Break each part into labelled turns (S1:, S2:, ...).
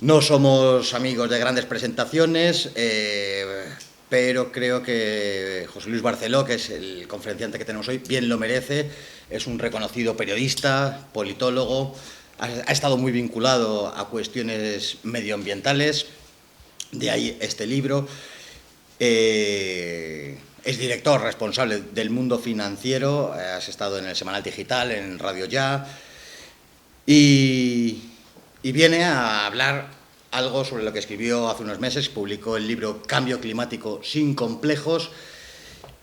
S1: No somos amigos de grandes presentaciones, pero creo que José Luis Barceló, que es el conferenciante que tenemos hoy, bien lo merece. Es un reconocido periodista, politólogo, ha estado muy vinculado a cuestiones medioambientales, de ahí este libro. Es director responsable del Mundo Financiero, has estado en el Semanal Digital, en Radio Ya, y, y viene a hablar algo sobre lo que escribió hace unos meses. Publicó el libro Cambio Climático sin complejos,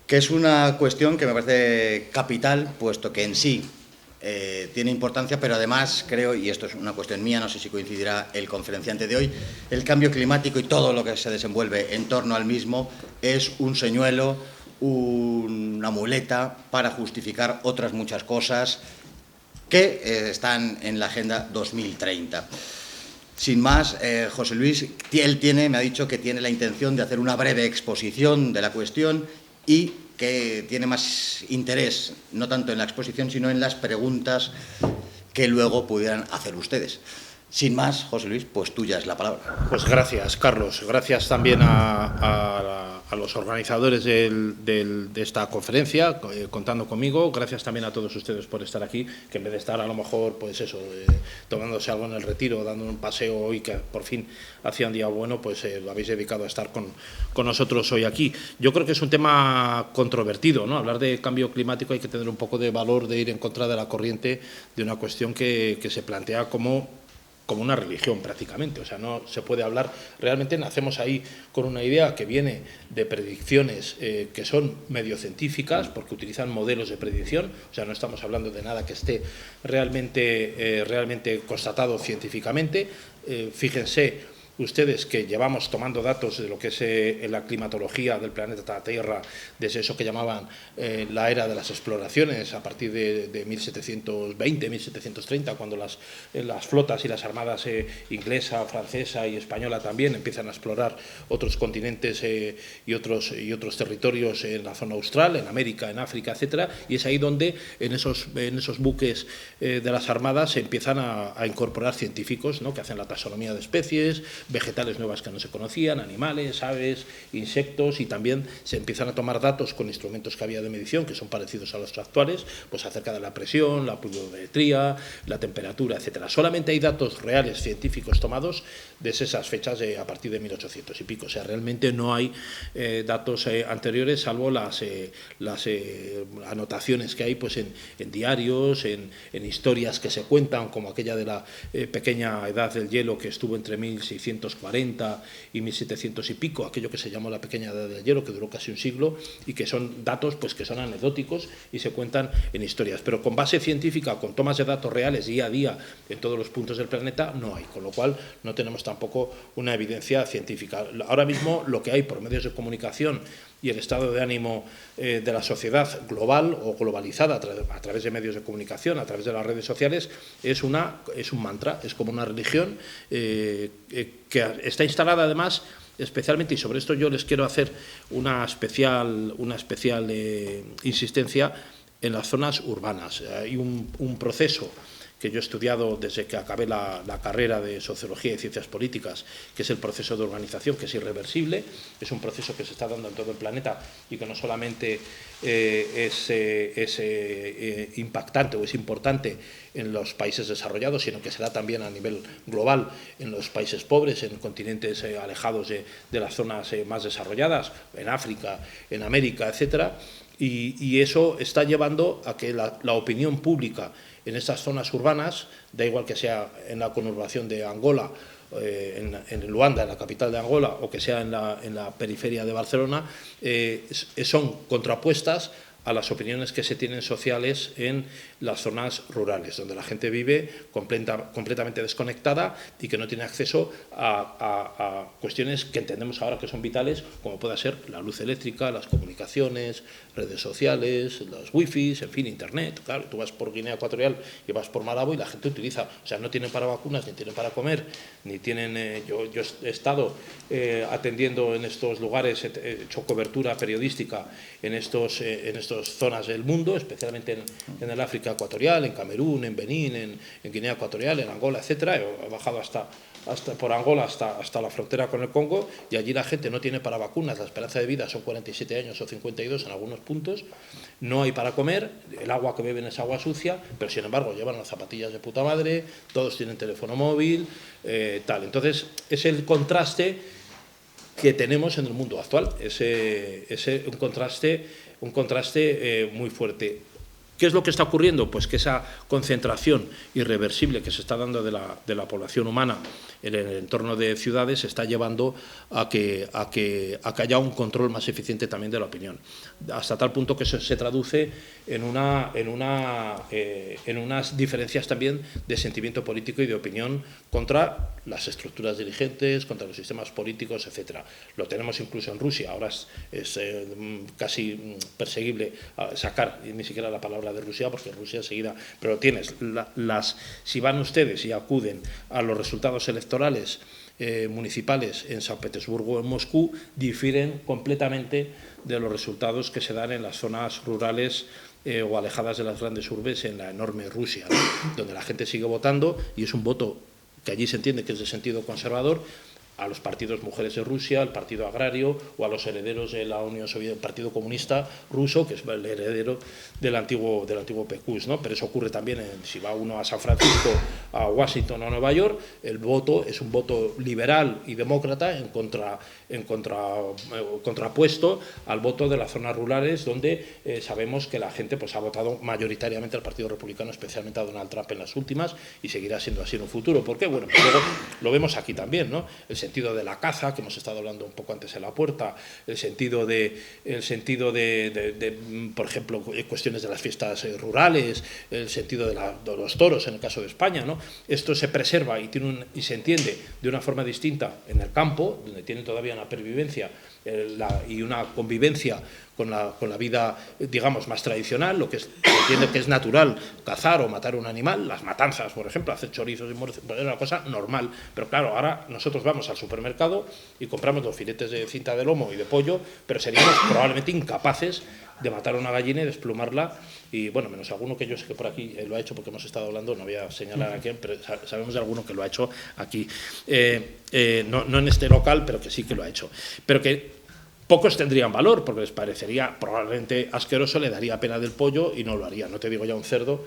S1: que es una cuestión que me parece capital, puesto que en sí tiene importancia, pero además creo, y esto es una cuestión mía, no sé si coincidirá el conferenciante de hoy, el cambio climático y todo lo que se desenvuelve en torno al mismo es un señuelo, una muleta para justificar otras muchas cosas que están en la Agenda 2030. Sin más, José Luis, él me ha dicho que tiene la intención de hacer una breve exposición de la cuestión y que tiene más interés, no tanto en la exposición, sino en las preguntas que luego pudieran hacer ustedes. Sin más, José Luis, pues tuya es la palabra.
S2: Pues gracias, Carlos. Gracias también a los organizadores de esta conferencia, contando conmigo. Gracias también a todos ustedes por estar aquí, que en vez de estar a lo mejor, pues eso, tomándose algo en el retiro, dando un paseo hoy, que por fin hacía un día bueno, pues lo habéis dedicado a estar con nosotros hoy aquí. Yo creo que es un tema controvertido, ¿no? Hablar de cambio climático hay que tener un poco de valor de ir en contra de la corriente de una cuestión que se plantea como una religión prácticamente, o sea, no se puede hablar, realmente nacemos ahí con una idea que viene de predicciones que son medio científicas, porque utilizan modelos de predicción, o sea, no estamos hablando de nada que esté realmente constatado científicamente. Fíjense ustedes que llevamos tomando datos de lo que es la climatología del planeta Tierra desde eso que llamaban la era de las exploraciones a partir de 1720, 1730, cuando las flotas y las armadas inglesa, francesa y española también empiezan a explorar otros continentes y otros territorios en la zona austral, en América, en África, etcétera, y es ahí donde en esos buques de las armadas se empiezan a incorporar científicos, ¿no?, que hacen la taxonomía de especies, vegetales nuevas que no se conocían, animales, aves, insectos, y también se empiezan a tomar datos con instrumentos que había de medición que son parecidos a los actuales, pues acerca de la presión, la pluviometría, la temperatura, etcétera. Solamente hay datos reales científicos tomados desde esas fechas a partir de 1800 y pico. O sea, realmente no hay datos anteriores, salvo las anotaciones que hay pues en diarios, en historias que se cuentan, como aquella de la pequeña edad del hielo que estuvo entre 1640 y 1700 y pico, aquello que se llamó la pequeña edad del hielo, que duró casi un siglo, y que son datos pues que son anecdóticos y se cuentan en historias, pero con base científica, con tomas de datos reales día a día en todos los puntos del planeta, no hay, con lo cual no tenemos tampoco una evidencia científica. Ahora mismo lo que hay por medios de comunicación y el estado de ánimo de la sociedad global o globalizada a través de medios de comunicación, a través de las redes sociales, es un mantra, es como una religión que está instalada además especialmente, y sobre esto yo les quiero hacer una especial insistencia en las zonas urbanas. Hay un proceso que yo he estudiado desde que acabé la carrera de Sociología y Ciencias Políticas, que es el proceso de urbanización, que es irreversible, es un proceso que se está dando en todo el planeta y que no solamente es impactante o es importante en los países desarrollados, sino que será también a nivel global en los países pobres, en continentes alejados de las zonas más desarrolladas, en África, en América, etcétera. Y eso está llevando a que la opinión pública en estas zonas urbanas, da igual que sea en la conurbación de Angola, en Luanda, en la capital de Angola, o que sea en la periferia de Barcelona, son contrapuestas a las opiniones que se tienen sociales en las zonas rurales, donde la gente vive completamente desconectada y que no tiene acceso a cuestiones que entendemos ahora que son vitales, como pueda ser la luz eléctrica, las comunicaciones, redes sociales, los wifis, en fin, internet. Claro, tú vas por Guinea Ecuatorial y vas por Malabo y la gente utiliza, o sea, no tienen para vacunas, ni tienen para comer, ni tienen... yo he estado atendiendo en estos lugares, he hecho cobertura periodística en estos estas zonas del mundo, especialmente en el África ecuatorial, en Camerún, en Benín, en Guinea Ecuatorial, en Angola, etcétera. He bajado por Angola hasta la frontera con el Congo, y allí la gente no tiene para vacunas, la esperanza de vida son 47 años o 52 en algunos puntos, no hay para comer, el agua que beben es agua sucia, pero sin embargo llevan las zapatillas de puta madre, todos tienen teléfono móvil, tal. Entonces es el contraste que tenemos en el mundo actual, es un contraste muy fuerte. ¿Qué es lo que está ocurriendo? Pues que esa concentración irreversible que se está dando de la población humana en el entorno de ciudades está llevando a que haya un control más eficiente también de la opinión, hasta tal punto que eso se traduce en unas diferencias también de sentimiento político y de opinión contra las estructuras dirigentes, contra los sistemas políticos, etcétera. Lo tenemos incluso en Rusia. Ahora es casi perseguible sacar ni siquiera la palabra de Rusia, porque Rusia enseguida, pero tienes si van ustedes y acuden a los resultados electorales municipales en San Petersburgo o en Moscú, difieren completamente de los resultados que se dan en las zonas rurales o alejadas de las grandes urbes en la enorme Rusia, ¿no? Donde la gente sigue votando, y es un voto que allí se entiende que es de sentido conservador, a los partidos Mujeres de Rusia, al Partido Agrario, o a los herederos de la Unión Soviética, el Partido Comunista Ruso, que es el heredero del antiguo PQS, ¿no? Pero eso ocurre también si va uno a San Francisco, a Washington o a Nueva York, el voto es un voto liberal y demócrata contrapuesto al voto de las zonas rurales, donde sabemos que la gente pues ha votado mayoritariamente al Partido Republicano, especialmente a Donald Trump en las últimas, y seguirá siendo así en un futuro. ¿Por qué? Bueno, pues luego lo vemos aquí también, ¿no? El sentido de la caza, que hemos estado hablando un poco antes en la puerta, el sentido de por ejemplo, cuestiones de las fiestas rurales, el sentido de los toros en el caso de España, ¿no? Esto se preserva y se entiende de una forma distinta en el campo, donde tienen todavía una pervivencia y una convivencia con la vida, digamos, más tradicional, lo que se entiende que es natural, cazar o matar un animal, las matanzas, por ejemplo, hacer chorizos y muertos, es una cosa normal. Pero claro, ahora nosotros vamos al supermercado y compramos los filetes de cinta de lomo y de pollo, pero seríamos probablemente incapaces de matar una gallina y desplumarla, y bueno, menos alguno que yo sé que por aquí lo ha hecho, porque hemos estado hablando, no voy a señalar a quién, pero sabemos de alguno que lo ha hecho aquí, no en este local, pero que sí que lo ha hecho, pero que pocos tendrían valor, porque les parecería probablemente asqueroso, le daría pena del pollo y no lo haría. No te digo ya un cerdo,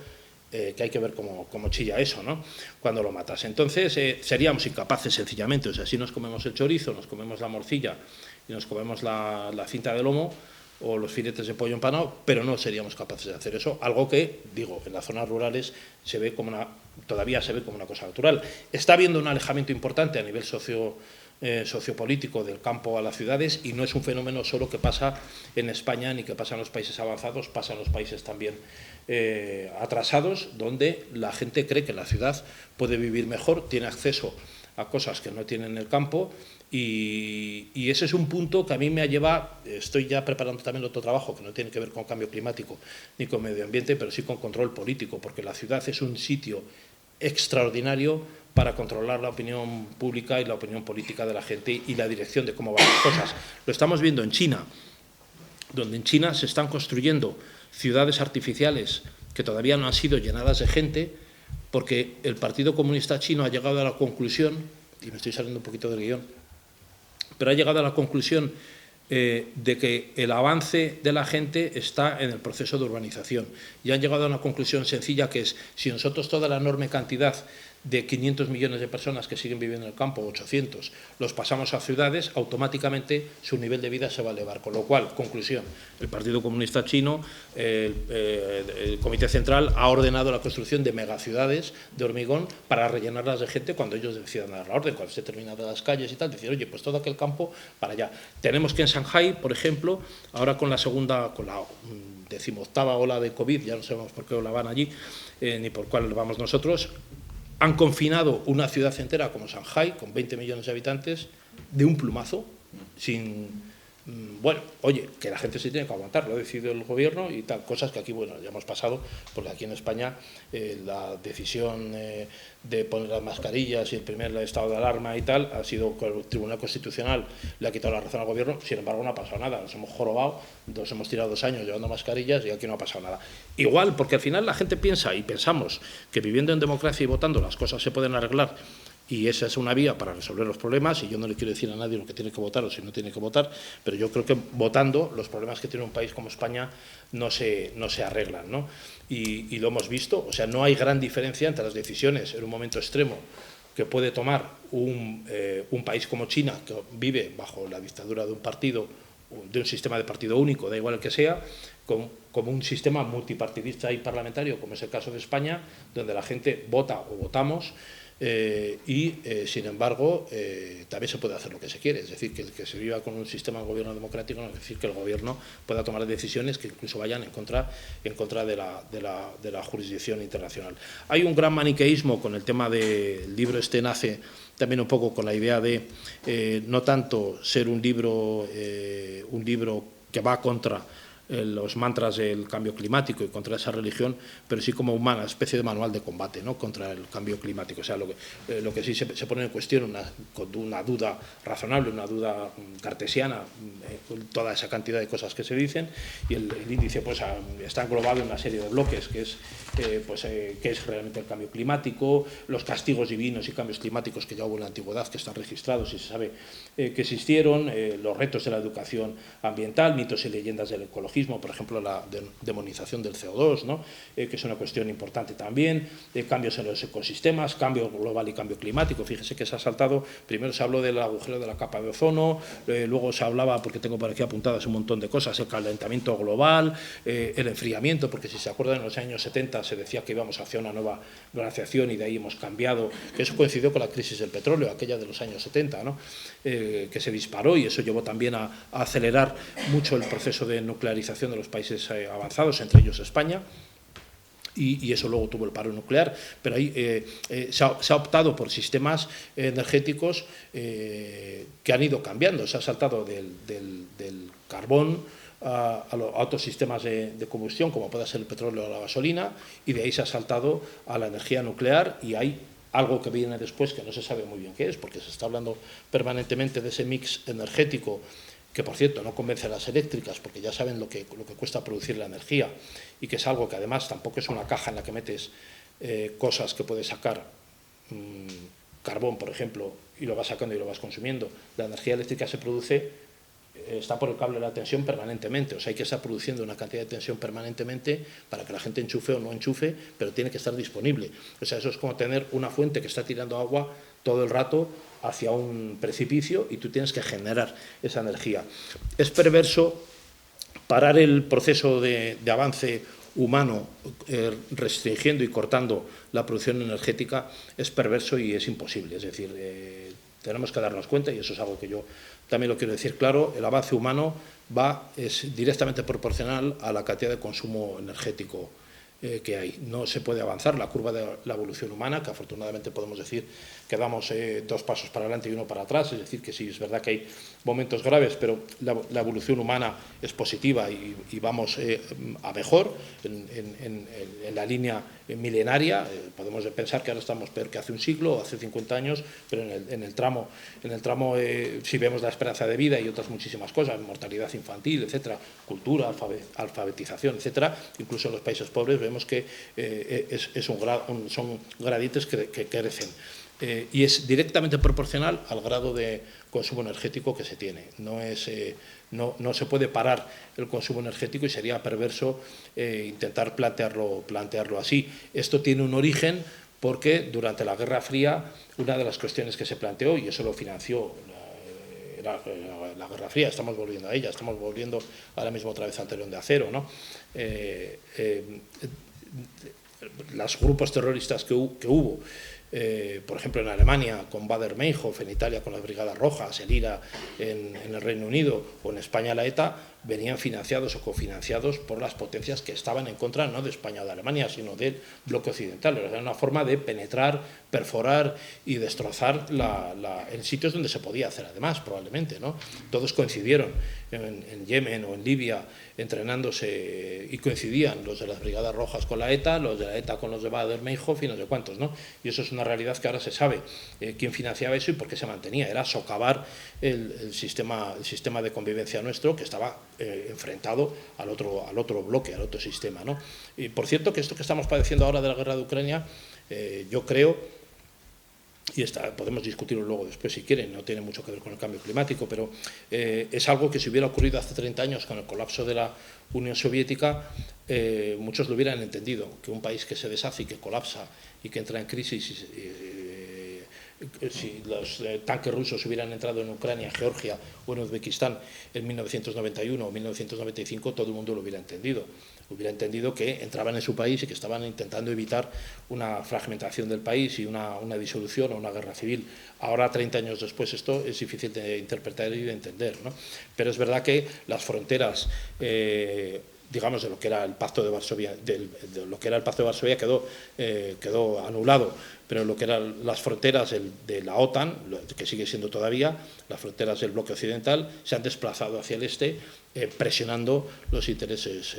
S2: que hay que ver cómo chilla eso, ¿no?, cuando lo matas. Entonces seríamos incapaces sencillamente, o sea, si nos comemos el chorizo, nos comemos la morcilla y nos comemos la cinta de lomo o los filetes de pollo empanado, pero no seríamos capaces de hacer eso, algo que, digo, en las zonas rurales todavía se ve como una cosa natural. Está habiendo un alejamiento importante a nivel sociopolítico del campo a las ciudades, y no es un fenómeno solo que pasa en España ni que pasa en los países avanzados, pasa en los países también atrasados, donde la gente cree que la ciudad puede vivir mejor, tiene acceso a cosas que no tiene en el campo, y ese es un punto que a mí me lleva. Estoy ya preparando también otro trabajo que no tiene que ver con cambio climático ni con medio ambiente, pero sí con control político, porque la ciudad es un sitio extraordinario para controlar la opinión pública y la opinión política de la gente y la dirección de cómo van las cosas. Lo estamos viendo en China, donde en China se están construyendo ciudades artificiales que todavía no han sido llenadas de gente, porque el Partido Comunista Chino ha llegado a la conclusión, y me estoy saliendo un poquito del guión, pero ha llegado a la conclusión de que el avance de la gente está en el proceso de urbanización, y han llegado a una conclusión sencilla, que es: si nosotros toda la enorme cantidad de 500 millones de personas que siguen viviendo en el campo, 800, los pasamos a ciudades, automáticamente su nivel de vida se va a elevar. Con lo cual, conclusión, el Partido Comunista Chino, el Comité Central, ha ordenado la construcción de megaciudades de hormigón para rellenarlas de gente cuando ellos decidan dar la orden, cuando esté terminada las calles y tal, decir: oye, pues todo aquel campo para allá. Tenemos que en Shanghái, por ejemplo, ahora con la 18ª ola de COVID, ya no sabemos por qué ola van allí, ni por cuál vamos nosotros, han confinado una ciudad entera como Shanghái, con 20 millones de habitantes, de un plumazo, sin bueno, oye, que la gente se tiene que aguantar, lo ha decidido el gobierno y tal, cosas que aquí, bueno, ya hemos pasado, porque aquí en España la decisión de poner las mascarillas y el primer estado de alarma y tal ha sido que el Tribunal Constitucional le ha quitado la razón al gobierno. Sin embargo, no ha pasado nada, nos hemos jorobado, nos hemos tirado 2 años llevando mascarillas y aquí no ha pasado nada. Igual, porque al final la gente piensa y pensamos que viviendo en democracia y votando las cosas se pueden arreglar, y esa es una vía para resolver los problemas, y yo no le quiero decir a nadie lo que tiene que votar o si no tiene que votar, pero yo creo que votando los problemas que tiene un país como España no se arreglan, ¿no? Y lo hemos visto, o sea, no hay gran diferencia entre las decisiones en un momento extremo que puede tomar un país como China, que vive bajo la dictadura de un partido, de un sistema de partido único, da igual el que sea, como un sistema multipartidista y parlamentario, como es el caso de España, donde la gente vota o votamos, sin embargo, también se puede hacer lo que se quiere. Es decir, que se viva con un sistema de gobierno democrático no es decir que el gobierno pueda tomar decisiones que incluso vayan en contra de la jurisdicción internacional. Hay un gran maniqueísmo con el tema del libro. Nace también un poco con la idea de no tanto ser un libro que va contra los mantras del cambio climático y contra esa religión, pero sí como una especie de manual de combate, ¿no?, contra el cambio climático. O sea, lo que sí se pone en cuestión una duda razonable, una duda cartesiana, toda esa cantidad de cosas que se dicen, y el índice pues está englobado en una serie de bloques, que es qué es realmente el cambio climático, los castigos divinos y cambios climáticos que ya hubo en la antigüedad, que están registrados y se sabe que existieron, los retos de la educación ambiental, mitos y leyendas del ecologismo, por ejemplo, la demonización del CO2, ¿no?, que es una cuestión importante también, cambios en los ecosistemas, cambio global y cambio climático. Fíjese que se ha saltado, primero se habló del agujero de la capa de ozono, luego se hablaba, porque tengo por aquí apuntadas un montón de cosas, el calentamiento global, el enfriamiento, porque si se acuerdan, en los años 70 se decía que íbamos hacia una nueva glaciación y de ahí hemos cambiado, que eso coincidió con la crisis del petróleo, aquella de los años 70, ¿no?, que se disparó, y eso llevó también a acelerar mucho el proceso de nuclearización de los países avanzados, entre ellos España, y eso luego tuvo el paro nuclear, pero ahí se ha optado por sistemas energéticos que han ido cambiando. Se ha saltado del carbón a otros sistemas de combustión, como puede ser el petróleo o la gasolina, y de ahí se ha saltado a la energía nuclear, y hay algo que viene después que no se sabe muy bien qué es, porque se está hablando permanentemente de ese mix energético, que por cierto no convence a las eléctricas, porque ya saben lo que cuesta producir la energía, y que es algo que además tampoco es una caja en la que metes cosas que puedes sacar, carbón por ejemplo, y lo vas sacando y lo vas consumiendo. La energía eléctrica se produce, está por el cable de la tensión permanentemente, o sea, hay que estar produciendo una cantidad de tensión permanentemente para que la gente enchufe o no enchufe, pero tiene que estar disponible. O sea, eso es como tener una fuente que está tirando agua todo el rato hacia un precipicio y tú tienes que generar esa energía. Es perverso parar el proceso de avance humano restringiendo y cortando la producción energética, es perverso y es imposible. Es decir, tenemos que darnos cuenta, y eso es algo que yo también lo quiero decir claro, el avance humano es directamente proporcional a la cantidad de consumo energético que hay. No se puede avanzar la curva de la evolución humana, que afortunadamente podemos decir que damos 2 pasos para adelante y 1 para atrás, es decir, que sí, es verdad que hay momentos graves, pero la evolución humana es positiva y vamos a mejor en la línea milenaria. Podemos pensar que ahora estamos peor que hace un siglo o hace 50 años, pero en el tramo si vemos la esperanza de vida y otras muchísimas cosas, mortalidad infantil, etcétera, cultura, alfabetización, etcétera, incluso en los países pobres vemos que son gradientes que crecen. Y es directamente proporcional al grado de consumo energético que se tiene. No se puede parar el consumo energético y sería perverso intentar plantearlo así. Esto tiene un origen porque durante la Guerra Fría una de las cuestiones que se planteó, y eso lo financió la Guerra Fría, estamos volviendo a ella, estamos volviendo ahora mismo otra vez al telón de acero, ¿no? Los grupos terroristas que hubo, por ejemplo en Alemania con Baader-Meinhof, en Italia con las Brigadas Rojas, el IRA en el Reino Unido, o en España la ETA, venían financiados o cofinanciados por las potencias que estaban en contra no de España o de Alemania, sino del bloque occidental. Era una forma de penetrar, perforar y destrozar en sitios donde se podía hacer, además, probablemente, ¿no? Todos coincidieron en Yemen o en Libia entrenándose, y coincidían los de las Brigadas Rojas con la ETA, los de la ETA con los de Baader-Meinhof y no sé cuántos, ¿no? Y eso es una realidad que ahora se sabe quién financiaba eso y por qué se mantenía. Era socavar el sistema de convivencia nuestro, que estaba enfrentado al otro bloque, al otro sistema, ¿no? Y por cierto, que esto que estamos padeciendo ahora de la guerra de Ucrania, yo creo, y podemos discutirlo luego después si quieren, no tiene mucho que ver con el cambio climático, pero es algo que si hubiera ocurrido hace 30 años con el colapso de la Unión Soviética, muchos lo hubieran entendido, que un país que se deshace y que colapsa y que entra en crisis, si los tanques rusos hubieran entrado en Ucrania, Georgia o en Uzbekistán en 1991 o 1995, todo el mundo lo hubiera entendido. Hubiera entendido que entraban en su país y que estaban intentando evitar una fragmentación del país y una disolución o una guerra civil. Ahora, 30 años después, esto es difícil de interpretar y de entender, ¿no? Pero es verdad que las fronteras, digamos, de lo que era el Pacto de Varsovia, de lo que era el Pacto de Varsovia quedó anulado, pero lo que eran las fronteras de la OTAN, que sigue siendo todavía, las fronteras del bloque occidental, se han desplazado hacia el este, presionando los intereses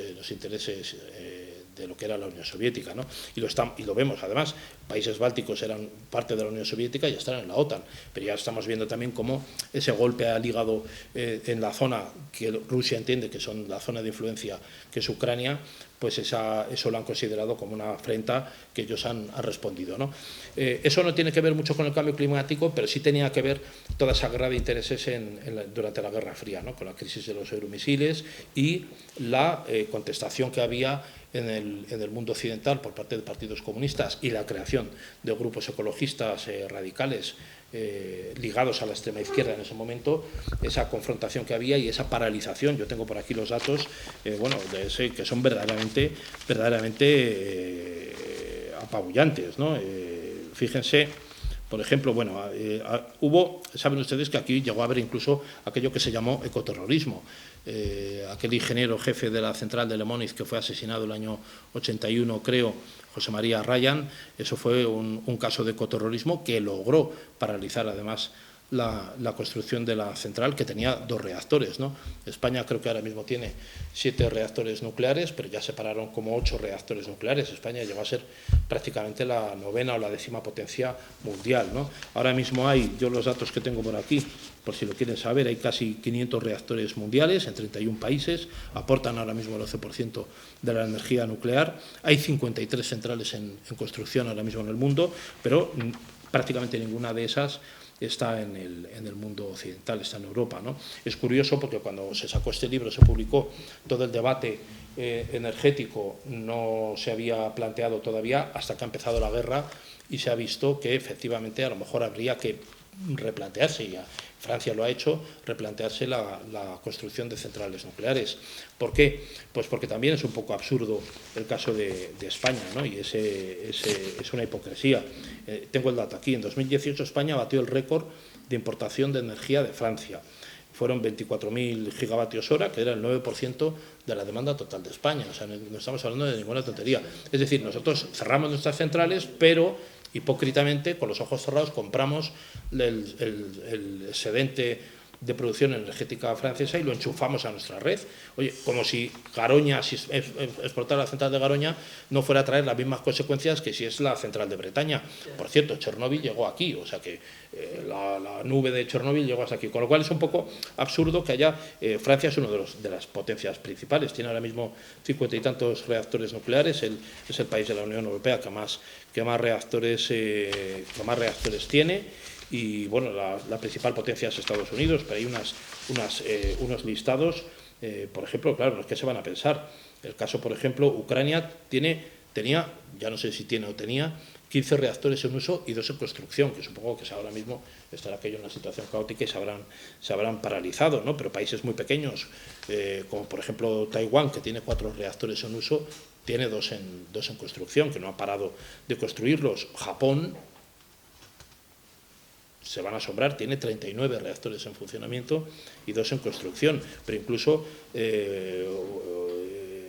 S2: de lo que era la Unión Soviética, ¿no? Y lo vemos, además, países bálticos eran parte de la Unión Soviética y ya están en la OTAN, pero ya estamos viendo también cómo ese golpe al hígado en la zona que Rusia entiende que son la zona de influencia que es Ucrania, pues eso lo han considerado como una afrenta que ellos han respondido, ¿no? Eso no tiene que ver mucho con el cambio climático, pero sí tenía que ver toda esa guerra de intereses durante la Guerra Fría, ¿no? Con la crisis de los euromisiles y la contestación que había en el mundo occidental por parte de partidos comunistas y la creación de grupos ecologistas radicales ligados a la extrema izquierda en ese momento, esa confrontación que había y esa paralización. Yo tengo por aquí los datos, que son verdaderamente apabullantes, ¿no? Fíjense, por ejemplo, saben ustedes que aquí llegó a haber incluso aquello que se llamó ecoterrorismo. Aquel ingeniero jefe de la central de Lemoniz que fue asesinado el año 81, creo, José María Ryan, eso fue un caso de ecoterrorismo que logró paralizar además la construcción de la central, que tenía 2 reactores, ¿no? España creo que ahora mismo tiene 7 reactores nucleares, pero ya separaron como 8 reactores nucleares. España llegó a ser prácticamente la 9ª o la 10ª potencia mundial, ¿no? Ahora mismo yo los datos que tengo por aquí, por si lo quieren saber, hay casi 500 reactores mundiales en 31 países, aportan ahora mismo el 11% de la energía nuclear. Hay 53 centrales en construcción ahora mismo en el mundo, pero prácticamente ninguna de esas está en el mundo occidental, está en Europa, ¿no? Es curioso porque cuando se sacó este libro, se publicó, todo el debate energético no se había planteado todavía hasta que ha empezado la guerra y se ha visto que efectivamente a lo mejor habría que replantearse, y Francia lo ha hecho, replantearse la construcción de centrales nucleares. ¿Por qué? Pues porque también es un poco absurdo el caso de España, ¿no? Y es una hipocresía. Tengo el dato aquí. En 2018 España batió el récord de importación de energía de Francia. Fueron 24.000 gigavatios hora, que era el 9% de la demanda total de España. O sea, no estamos hablando de ninguna tontería. Es decir, nosotros cerramos nuestras centrales, pero hipócritamente, con los ojos cerrados, compramos el excedente de producción energética francesa y lo enchufamos a nuestra red. Oye, como si Garoña, si explotar la central de Garoña, no fuera a traer las mismas consecuencias que si es la central de Bretaña. Por cierto, Chernóbil llegó aquí, o sea que la nube de Chernóbil llegó hasta aquí, con lo cual es un poco absurdo que haya... Francia es una de las potencias principales, tiene ahora mismo 50 y tantos reactores nucleares, es el país de la Unión Europea que más reactores tiene. Y bueno, la principal potencia es Estados Unidos, pero hay unos listados, por ejemplo, claro, los que se van a pensar. El caso, por ejemplo, Ucrania tenía, ya no sé si tiene o tenía, 15 reactores en uso y 2 en construcción, que supongo que ahora mismo estará aquello en una situación caótica y se habrán paralizado, ¿no? Pero países muy pequeños, como por ejemplo Taiwán, que tiene 4 reactores en uso, tiene 2 en construcción, que no ha parado de construirlos. Japón se van a asombrar, tiene 39 reactores en funcionamiento y 2 en construcción, pero incluso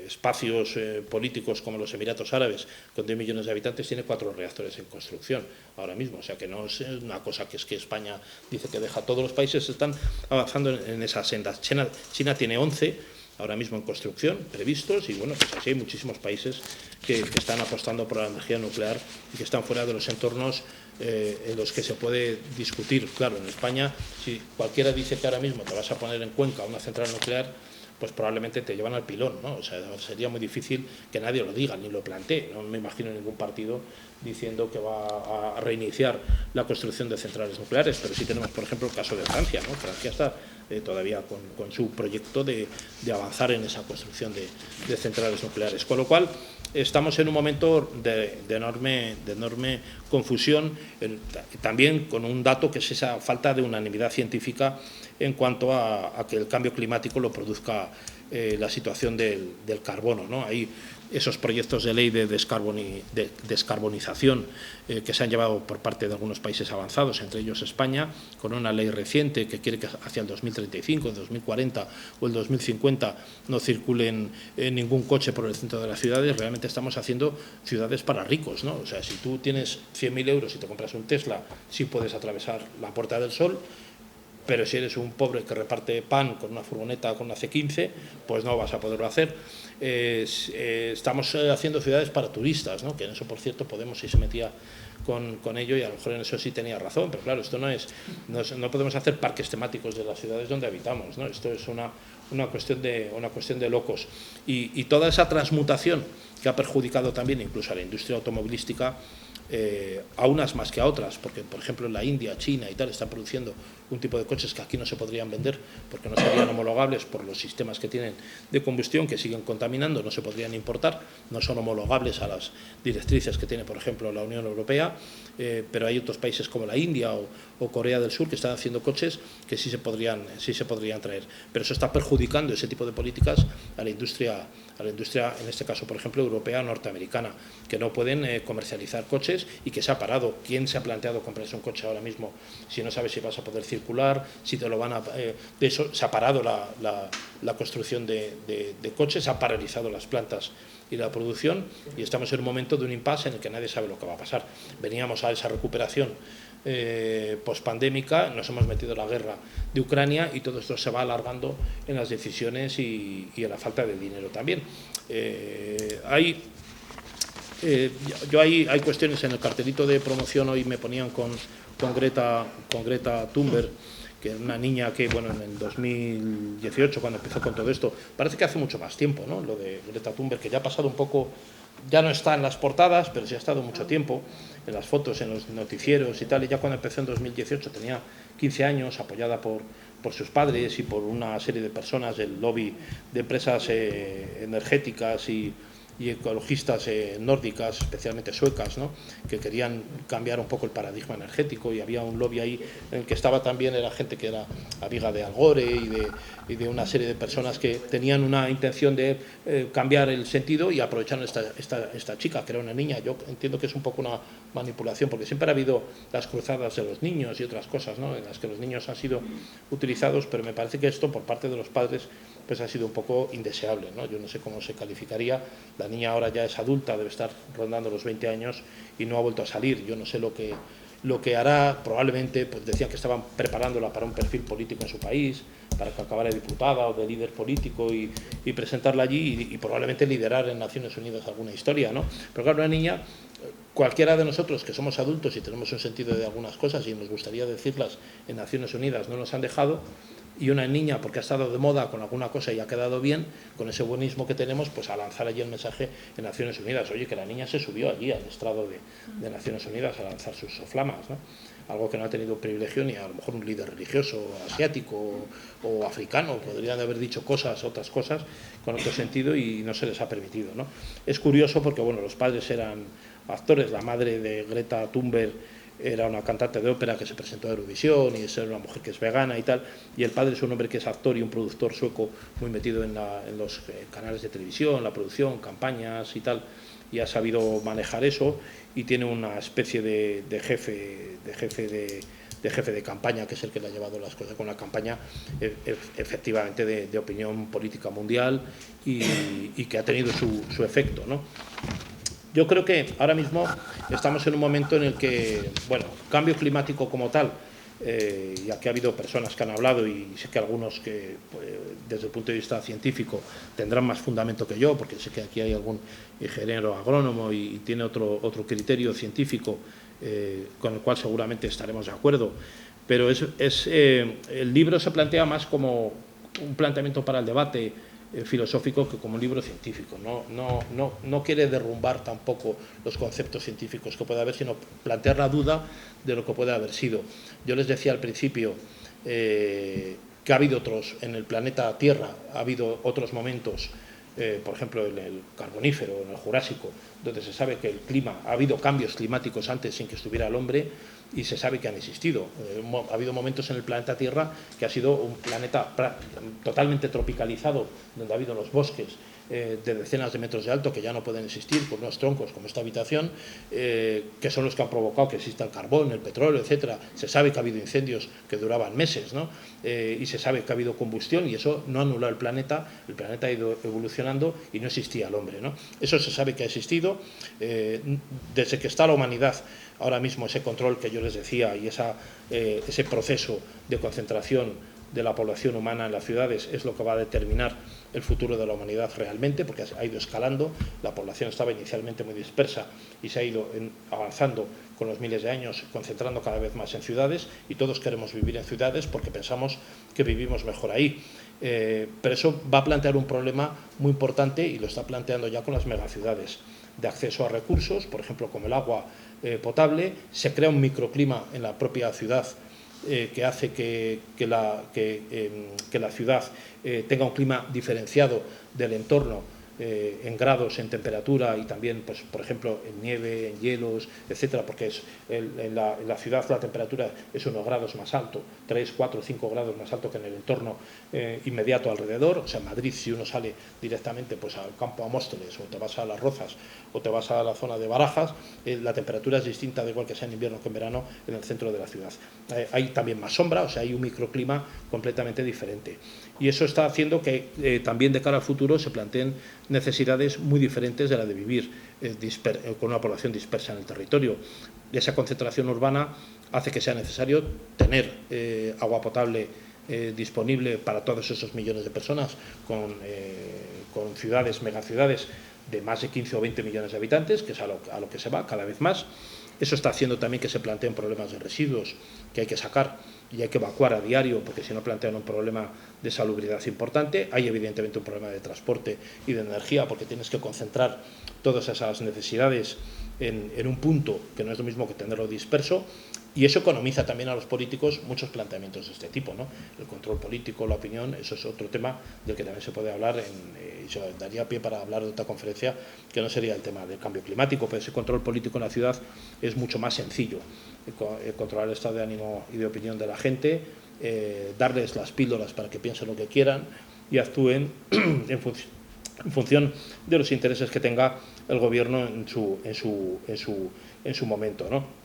S2: espacios políticos como los Emiratos Árabes, con 10 millones de habitantes, tiene 4 reactores en construcción ahora mismo. O sea que no es una cosa que es que España dice que deja. Todos los países están avanzando en esas sendas. China tiene 11 ahora mismo en construcción, previstos, y bueno, pues así hay muchísimos países que están apostando por la energía nuclear y que están fuera de los entornos en los que se puede discutir. Claro, en España, si cualquiera dice que ahora mismo te vas a poner en Cuenca una central nuclear, pues probablemente te llevan al pilón, ¿no? O sea, sería muy difícil que nadie lo diga, ni lo plantee. No me imagino ningún partido diciendo que va a reiniciar la construcción de centrales nucleares, pero sí tenemos, por ejemplo, el caso de Francia, ¿no? Francia está todavía con su proyecto de avanzar en esa construcción de centrales nucleares. Con lo cual, estamos en un momento de enorme confusión, también con un dato que es esa falta de unanimidad científica en cuanto a que el cambio climático lo produzca la situación del carbono, ¿no? Hay esos proyectos de ley de descarbonización que se han llevado por parte de algunos países avanzados, entre ellos España, con una ley reciente que quiere que hacia el 2035, el 2040 o el 2050 no circulen ningún coche por el centro de las ciudades. Realmente estamos haciendo ciudades para ricos, ¿no? O sea, si tú tienes 100.000 euros y te compras un Tesla, sí puedes atravesar la Puerta del Sol, pero si eres un pobre que reparte pan con una furgoneta con una C15, pues no vas a poderlo hacer. Estamos haciendo ciudades para turistas, ¿no? Que en eso, por cierto, Podemos sí se metía con ello y a lo mejor en eso sí tenía razón, pero claro, esto no podemos hacer parques temáticos de las ciudades donde habitamos, ¿no? Esto es una cuestión de locos. Y toda esa transmutación que ha perjudicado también incluso a la industria automovilística, a unas más que a otras, porque por ejemplo en la India, China y tal están produciendo un tipo de coches que aquí no se podrían vender porque no serían homologables por los sistemas que tienen de combustión, que siguen contaminando, no se podrían importar, no son homologables a las directrices que tiene por ejemplo la Unión Europea, pero hay otros países como la India o Corea del Sur que están haciendo coches que sí se podrían traer, pero eso está perjudicando ese tipo de políticas a la industria, en este caso por ejemplo europea, norteamericana, que no pueden comercializar coches y que se ha parado. ¿Quién se ha planteado comprarse un coche ahora mismo si no sabes si vas a poder circular, si te lo van a... de eso se ha parado la construcción de coches, se ha paralizado las plantas y la producción, y estamos en un momento de un impasse en el que nadie sabe lo que va a pasar. Veníamos a esa recuperación pospandémica, nos hemos metido en la guerra de Ucrania y todo esto se va alargando en las decisiones y en la falta de dinero también. Hay cuestiones en el cartelito de promoción, hoy me ponían con Greta Thunberg, que es una niña que, bueno, en el 2018, cuando empezó con todo esto, parece que hace mucho más tiempo, ¿no? Lo de Greta Thunberg, que ya ha pasado un poco, ya no está en las portadas, pero sí ha estado mucho tiempo en las fotos, en los noticieros y tal, y ya cuando empezó en 2018 tenía 15 años, apoyada por sus padres y por una serie de personas del lobby de empresas energéticas y ecologistas nórdicas, especialmente suecas, ¿no? Que querían cambiar un poco el paradigma energético, y había un lobby ahí en el que estaba también, era gente que era amiga de Al Gore y de una serie de personas que tenían una intención de cambiar el sentido, y aprovecharon esta chica, que era una niña. Yo entiendo que es un poco una manipulación, porque siempre ha habido las cruzadas de los niños y otras cosas, ¿no? En las que los niños han sido utilizados, pero me parece que esto por parte de los padres pues ha sido un poco indeseable, ¿no? Yo no sé cómo se calificaría. La niña ahora ya es adulta, debe estar rondando los 20 años y no ha vuelto a salir. Yo no sé lo que hará. Probablemente pues decían que estaban preparándola para un perfil político en su país, para que acabara diputada o de líder político y presentarla allí y probablemente liderar en Naciones Unidas alguna historia, ¿no? Pero claro, una niña, cualquiera de nosotros que somos adultos y tenemos un sentido de algunas cosas y nos gustaría decirlas en Naciones Unidas, no nos han dejado, y una niña, porque ha estado de moda con alguna cosa y ha quedado bien, con ese buenismo que tenemos, pues a lanzar allí el mensaje en Naciones Unidas. Oye, que la niña se subió allí al estrado de Naciones Unidas a lanzar sus soflamas, ¿no? Algo que no ha tenido privilegio ni a lo mejor un líder religioso asiático o africano. Podrían haber dicho otras cosas con otro sentido y no se les ha permitido, ¿no? Es curioso porque, bueno, los padres eran actores. La madre de Greta Thunberg era una cantante de ópera que se presentó a Eurovisión, y es una mujer que es vegana y tal, y el padre es un hombre que es actor y un productor sueco muy metido en los canales de televisión, la producción, campañas y tal, y ha sabido manejar eso, y tiene una especie de jefe jefe de campaña, que es el que le ha llevado las cosas con la campaña efectivamente de opinión política mundial y que ha tenido su efecto, ¿no? Yo creo que ahora mismo estamos en un momento en el que, bueno, cambio climático como tal, y aquí ha habido personas que han hablado y sé que algunos que desde el punto de vista científico tendrán más fundamento que yo, porque sé que aquí hay algún ingeniero agrónomo y tiene otro criterio científico con el cual seguramente estaremos de acuerdo, pero el libro se plantea más como un planteamiento para el debate filosófico que como un libro científico. No quiere derrumbar tampoco los conceptos científicos que puede haber, sino plantear la duda de lo que puede haber sido. Yo les decía al principio que ha habido otros, en el planeta Tierra ha habido otros momentos, por ejemplo en el Carbonífero, en el Jurásico, donde se sabe que el clima, ha habido cambios climáticos antes sin que estuviera el hombre, y se sabe que han existido. Ha habido momentos en el planeta Tierra que ha sido un planeta totalmente tropicalizado, donde ha habido los bosques de decenas de metros de alto que ya no pueden existir por unos troncos como esta habitación, que son los que han provocado que exista el carbón, el petróleo, etcétera. Se sabe que ha habido incendios que duraban meses, ¿no? Y se sabe que ha habido combustión y eso no anuló el planeta ha ido evolucionando y no existía el hombre, ¿no? Eso se sabe que ha existido desde que está la humanidad. Ahora mismo ese control que yo les decía y ese proceso de concentración de la población humana en las ciudades es lo que va a determinar el futuro de la humanidad realmente, porque ha ido escalando. La población estaba inicialmente muy dispersa y se ha ido avanzando con los miles de años, concentrando cada vez más en ciudades, y todos queremos vivir en ciudades porque pensamos que vivimos mejor ahí. Pero eso va a plantear un problema muy importante y lo está planteando ya con las megaciudades, de acceso a recursos, por ejemplo como el agua potable. Se crea un microclima en la propia ciudad que hace que la ciudad tenga un clima diferenciado del entorno en grados, en temperatura y también, pues, por ejemplo, en nieve, en hielos, etcétera, porque en la ciudad la temperatura es unos grados más alto, 3, 4, 5 grados más alto que en el entorno inmediato alrededor. O sea, en Madrid, si uno sale directamente pues al campo a Móstoles, o te vas a Las Rozas, o te vas a la zona de Barajas, la temperatura es distinta, da igual que sea en invierno que en verano, en el centro de la ciudad. Hay también más sombra, o sea, hay un microclima completamente diferente. Y eso está haciendo que también de cara al futuro se planteen necesidades muy diferentes de la de vivir con una población dispersa en el territorio. Esa concentración urbana hace que sea necesario tener agua potable disponible para todos esos millones de personas, con ciudades, megaciudades de más de 15 o 20 millones de habitantes, que es a lo que se va cada vez más. Eso está haciendo también que se planteen problemas de residuos que hay que sacar y hay que evacuar a diario, porque si no plantean un problema de salubridad importante. Hay evidentemente un problema de transporte y de energía, porque tienes que concentrar todas esas necesidades en un punto, que no es lo mismo que tenerlo disperso, y eso economiza también a los políticos muchos planteamientos de este tipo, ¿no? El control político, la opinión, eso es otro tema del que también se puede hablar, y se daría pie para hablar de otra conferencia, que no sería el tema del cambio climático, pero ese control político en la ciudad es mucho más sencillo. Controlar el estado de ánimo y de opinión de la gente, darles las píldoras para que piensen lo que quieran y actúen en función de los intereses que tenga el gobierno en su momento, ¿no?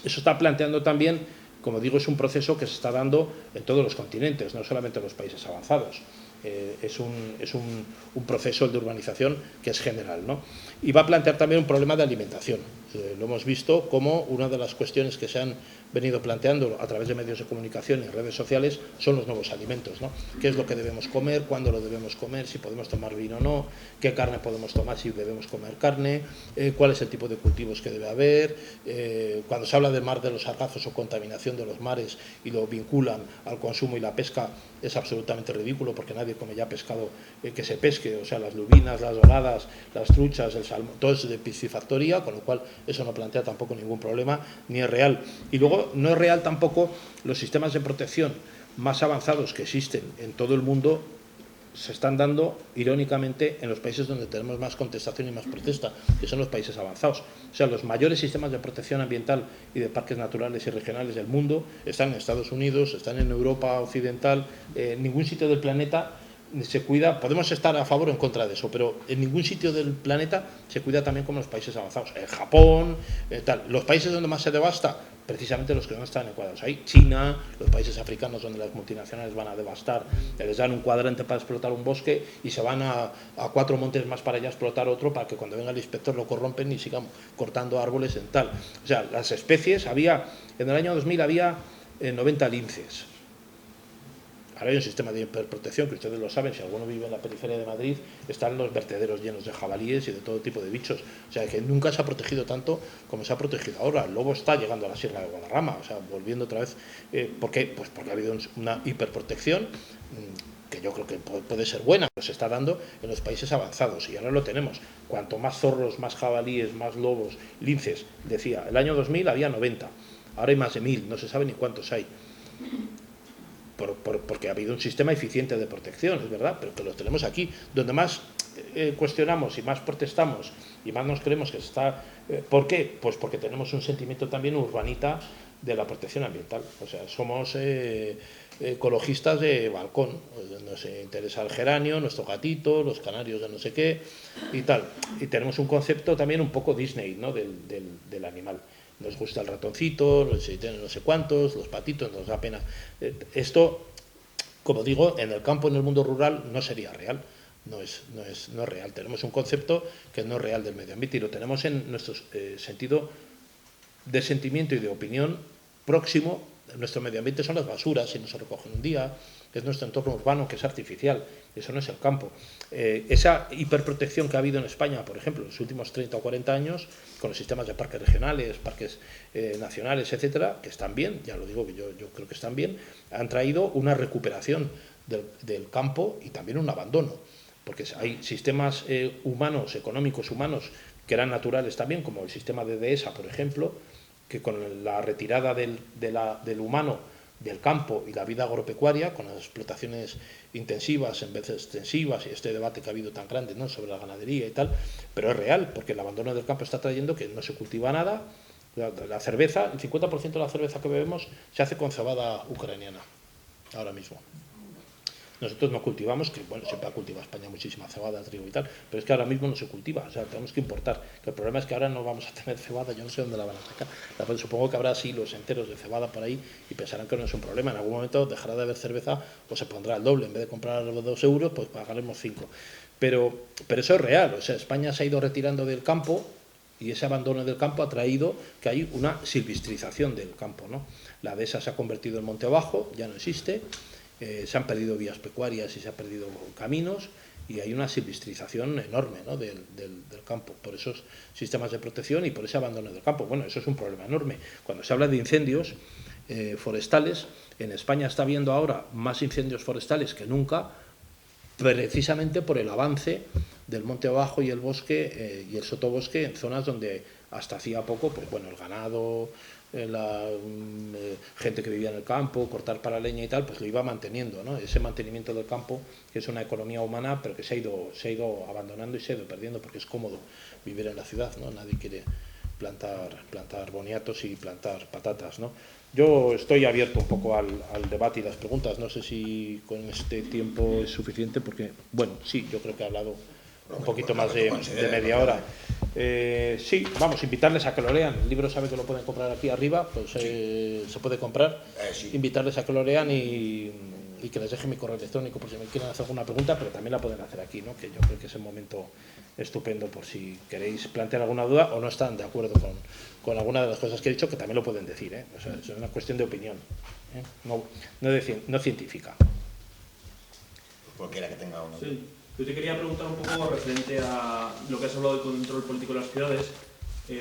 S2: Eso está planteando también, como digo, es un proceso que se está dando en todos los continentes, no solamente en los países avanzados. Es un proceso de urbanización que es general, ¿no? Y va a plantear también un problema de alimentación. Lo hemos visto como una de las cuestiones que se han venido planteando a través de medios de comunicación y redes sociales son los nuevos alimentos, ¿no? ¿Qué es lo que debemos comer? ¿Cuándo lo debemos comer? ¿Si podemos tomar vino o no? ¿Qué carne podemos tomar? ¿Si debemos comer carne? ¿Cuál es el tipo de cultivos que debe haber? Cuando se habla del mar de los sargazos o contaminación de los mares y lo vinculan al consumo y la pesca, es absolutamente ridículo, porque nadie come ya pescado que se pesque. O sea, las lubinas, las doradas, las truchas, el salmón, todo es de piscifactoría, con lo cual eso no plantea tampoco ningún problema, ni es real. Y luego no es real tampoco los sistemas de protección más avanzados que existen en todo el mundo. Se están dando, irónicamente, en los países donde tenemos más contestación y más protesta, que son los países avanzados. O sea, los mayores sistemas de protección ambiental y de parques naturales y regionales del mundo están en Estados Unidos, están en Europa Occidental. En ningún sitio del planeta se cuida. Podemos estar a favor o en contra de eso, pero en ningún sitio del planeta se cuida también como los países avanzados. En Japón, tal. Los países donde más se devasta, precisamente los que no están encuadrados ahí. China, los países africanos donde las multinacionales van a devastar, les dan un cuadrante para explotar un bosque y se van a 4 montes más para allá a explotar otro para que cuando venga el inspector lo corrompen y sigan cortando árboles en tal. O sea, las especies, en el año 2000 había 90 linces. Ahora hay un sistema de hiperprotección, que ustedes lo saben, si alguno vive en la periferia de Madrid, están los vertederos llenos de jabalíes y de todo tipo de bichos. O sea, que nunca se ha protegido tanto como se ha protegido ahora. El lobo está llegando a la Sierra de Guadarrama, o sea, volviendo otra vez. ¿Por qué? Pues porque ha habido una hiperprotección que yo creo que puede ser buena, pero se está dando en los países avanzados y ahora lo tenemos. Cuanto más zorros, más jabalíes, más lobos, linces, decía, el año 2000 había 90, ahora hay más de 1000, no se sabe ni cuántos hay. Porque ha habido un sistema eficiente de protección, es verdad, pero que lo tenemos aquí. Donde más cuestionamos y más protestamos y más nos creemos que está... ¿Por qué? Pues porque tenemos un sentimiento también urbanita de la protección ambiental. O sea, somos ecologistas de balcón. Nos interesa el geranio, nuestro gatito, los canarios de no sé qué y tal. Y tenemos un concepto también un poco Disney, ¿no? del animal. Nos gusta el ratoncito, si tienen no sé cuántos, los patitos, nos da pena. Esto, como digo, en el campo, en el mundo rural, no sería real. No es real. Tenemos un concepto que no es real del medio ambiente y lo tenemos en nuestro sentido de sentimiento y de opinión próximo. Nuestro medio ambiente son las basuras, si no se recogen un día, es nuestro entorno urbano, que es artificial, eso no es el campo. Esa hiperprotección que ha habido en España, por ejemplo, en los últimos 30 o 40 años, con los sistemas de parques regionales, parques nacionales, etcétera, que están bien, ya lo digo que yo creo que están bien, han traído una recuperación del campo y también un abandono, porque hay sistemas humanos, económicos humanos, que eran naturales también, como el sistema de Dehesa, por ejemplo, que con la retirada del humano del campo y la vida agropecuaria, con las explotaciones intensivas en vez de extensivas, y este debate que ha habido tan grande, ¿no?, sobre la ganadería y tal, pero es real, porque el abandono del campo está trayendo que no se cultiva nada. La cerveza, el 50% de la cerveza que bebemos se hace con cebada ucraniana, ahora mismo. Nosotros no cultivamos, que bueno, siempre ha cultivado España muchísima cebada, trigo y tal, pero es que ahora mismo no se cultiva, o sea, tenemos que importar. Que el problema es que ahora no vamos a tener cebada, yo no sé dónde la van a sacar. Supongo que habrá silos enteros de cebada por ahí y pensarán que no es un problema. En algún momento dejará de haber cerveza o se pondrá el doble. En vez de comprar 2 euros, pues pagaremos 5. Pero eso es real, o sea, España se ha ido retirando del campo y ese abandono del campo ha traído que hay una silvestrización del campo, ¿no? La dehesa se ha convertido en monte abajo, ya no existe. Se han perdido vías pecuarias y se han perdido caminos y hay una silvestrización enorme, ¿no?, del campo por esos sistemas de protección y por ese abandono del campo. Bueno, eso es un problema enorme. Cuando se habla de incendios forestales, en España está habiendo ahora más incendios forestales que nunca, precisamente por el avance del monte abajo y el bosque y el sotobosque en zonas donde hasta hacía poco, pues bueno, el ganado, la gente que vivía en el campo, cortar para leña y tal, pues lo iba manteniendo, ¿no? Ese mantenimiento del campo, que es una economía humana, pero que se ha ido abandonando y se ha ido perdiendo, porque es cómodo vivir en la ciudad, ¿no? Nadie quiere plantar boniatos y plantar patatas, ¿no? Yo estoy abierto un poco al debate y las preguntas, no sé si con este tiempo es suficiente, porque, bueno, sí, yo creo que he hablado un poquito más de media hora. Sí, vamos, invitarles a que lo lean. El libro sabe que lo pueden comprar aquí arriba, pues se puede comprar. Sí. Invitarles a que lo lean y que les deje mi correo electrónico por si me quieren hacer alguna pregunta, pero también la pueden hacer aquí, ¿no?, que yo creo que es un momento estupendo por si queréis plantear alguna duda o no están de acuerdo con alguna de las cosas que he dicho, que también lo pueden decir, ¿eh? O sea, es una cuestión de opinión, ¿eh? No científica.
S1: Cualquiera que tenga una.
S3: Sí. Yo te quería preguntar un poco referente a lo que has hablado del control político de las ciudades.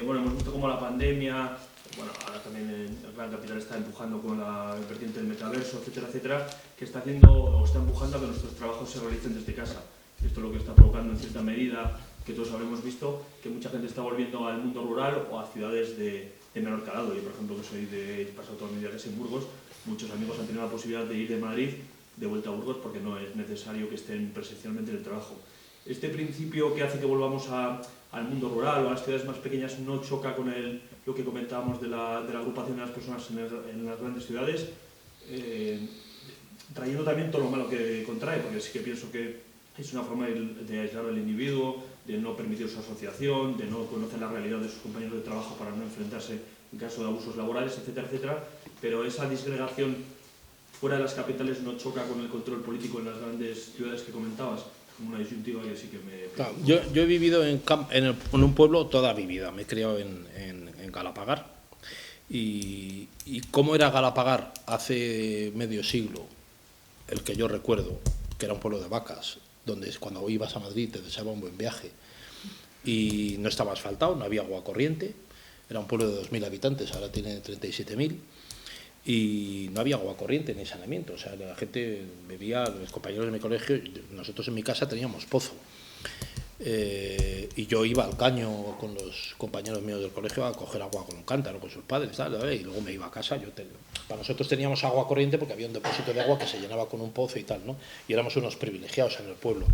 S3: Bueno, hemos visto cómo la pandemia, bueno, ahora también el Gran Capital está empujando con la vertiente del metaverso, etcétera, etcétera, que está haciendo o está empujando a que nuestros trabajos se realicen desde casa. Esto es lo que está provocando en cierta medida, que todos habremos visto, que mucha gente está volviendo al mundo rural o a ciudades de menor calado. Yo, por ejemplo, que he pasado toda mi vida en Burgos, muchos amigos han tenido la posibilidad de ir de Madrid de vuelta a Burgos porque no es necesario que estén presencialmente en el trabajo. Este principio que hace que volvamos al mundo rural o a las ciudades más pequeñas no choca con lo que comentábamos de la agrupación de las personas en las grandes ciudades, trayendo también todo lo malo que contrae, porque sí que pienso que es una forma de aislar al individuo, de no permitir su asociación, de no conocer la realidad de sus compañeros de trabajo para no enfrentarse en caso de abusos laborales, etcétera, etcétera, pero esa disgregación fuera de las capitales no choca con el control político en las grandes ciudades que comentabas, como una disyuntiva que sí que me...
S2: Claro, yo he vivido en un pueblo toda mi vida, me he criado en Galapagar, y cómo era Galapagar hace medio siglo, el que yo recuerdo, que era un pueblo de vacas, donde cuando ibas a Madrid te deseaba un buen viaje, y no estaba asfaltado, no había agua corriente, era un pueblo de 2.000 habitantes, ahora tiene 37.000, y no había agua corriente ni saneamiento, o sea, la gente bebía, los compañeros de mi colegio, nosotros en mi casa teníamos pozo, y yo iba al caño con los compañeros míos del colegio a coger agua con un cántaro, con sus padres, tal, y luego me iba a casa. Para nosotros teníamos agua corriente porque había un depósito de agua que se llenaba con un pozo y tal, ¿no? Y éramos unos privilegiados en el pueblo.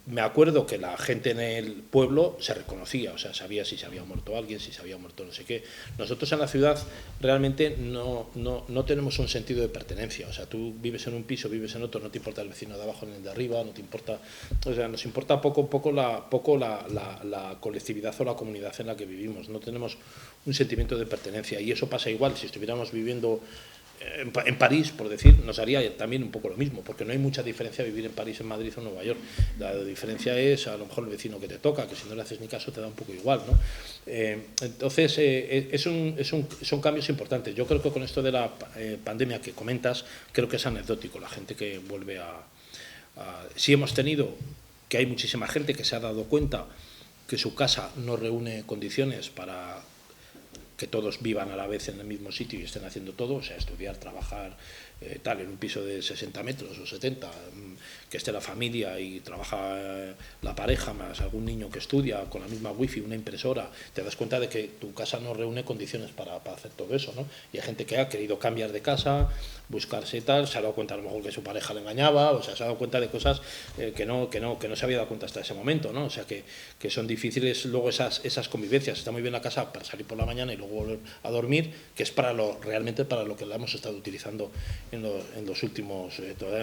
S2: Me acuerdo que la gente en el pueblo se reconocía, o sea, sabía si se había muerto alguien, si se había muerto no sé qué. Nosotros en la ciudad realmente no tenemos un sentido de pertenencia, o sea, tú vives en un piso, vives en otro, no te importa el vecino de abajo ni el de arriba, no te importa, o sea, nos importa poco la colectividad o la comunidad en la que vivimos, no tenemos un sentimiento de pertenencia, y eso pasa igual si estuviéramos viviendo en París, por decir, nos haría también un poco lo mismo, porque no hay mucha diferencia vivir en París, en Madrid o en Nueva York. La diferencia es a lo mejor el vecino que te toca, que si no le haces ni caso te da un poco igual, ¿no? Entonces, son cambios importantes. Yo creo que con esto de la pandemia que comentas, creo que es anecdótico. La gente que vuelve sí hemos tenido, que hay muchísima gente que se ha dado cuenta que su casa no reúne condiciones para que todos vivan a la vez en el mismo sitio y estén haciendo todo, o sea, estudiar, trabajar, tal, en un piso de 60 metros o 70, que esté la familia y trabaja la pareja más algún niño que estudia con la misma wifi, una impresora, te das cuenta de que tu casa no reúne condiciones para hacer todo eso, ¿no? Y hay gente que ha querido cambiar de casa, buscarse tal, se ha dado cuenta a lo mejor que su pareja le engañaba, o sea, se ha dado cuenta de cosas que no se había dado cuenta hasta ese momento, ¿no? O sea, que son difíciles luego esas convivencias. Está muy bien la casa para salir por la mañana y luego volver a dormir, que es realmente para lo que la hemos estado utilizando en los últimos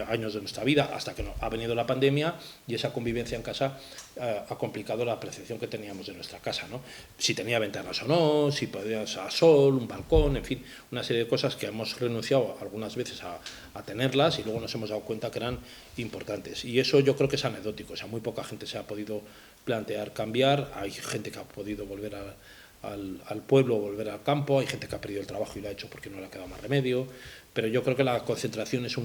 S2: años de nuestra vida, hasta que ha venido la pandemia y esa convivencia en casa ha complicado la percepción que teníamos de nuestra casa, ¿no? Si tenía ventanas o no, si podías a sol, un balcón, en fin, una serie de cosas que hemos renunciado algunas veces a tenerlas y luego nos hemos dado cuenta que eran importantes. Y eso yo creo que es anecdótico, o sea, muy poca gente se ha podido plantear cambiar, hay gente que ha podido volver al pueblo, volver al campo, hay gente que ha perdido el trabajo y lo ha hecho porque no le ha quedado más remedio, pero yo creo que la concentración es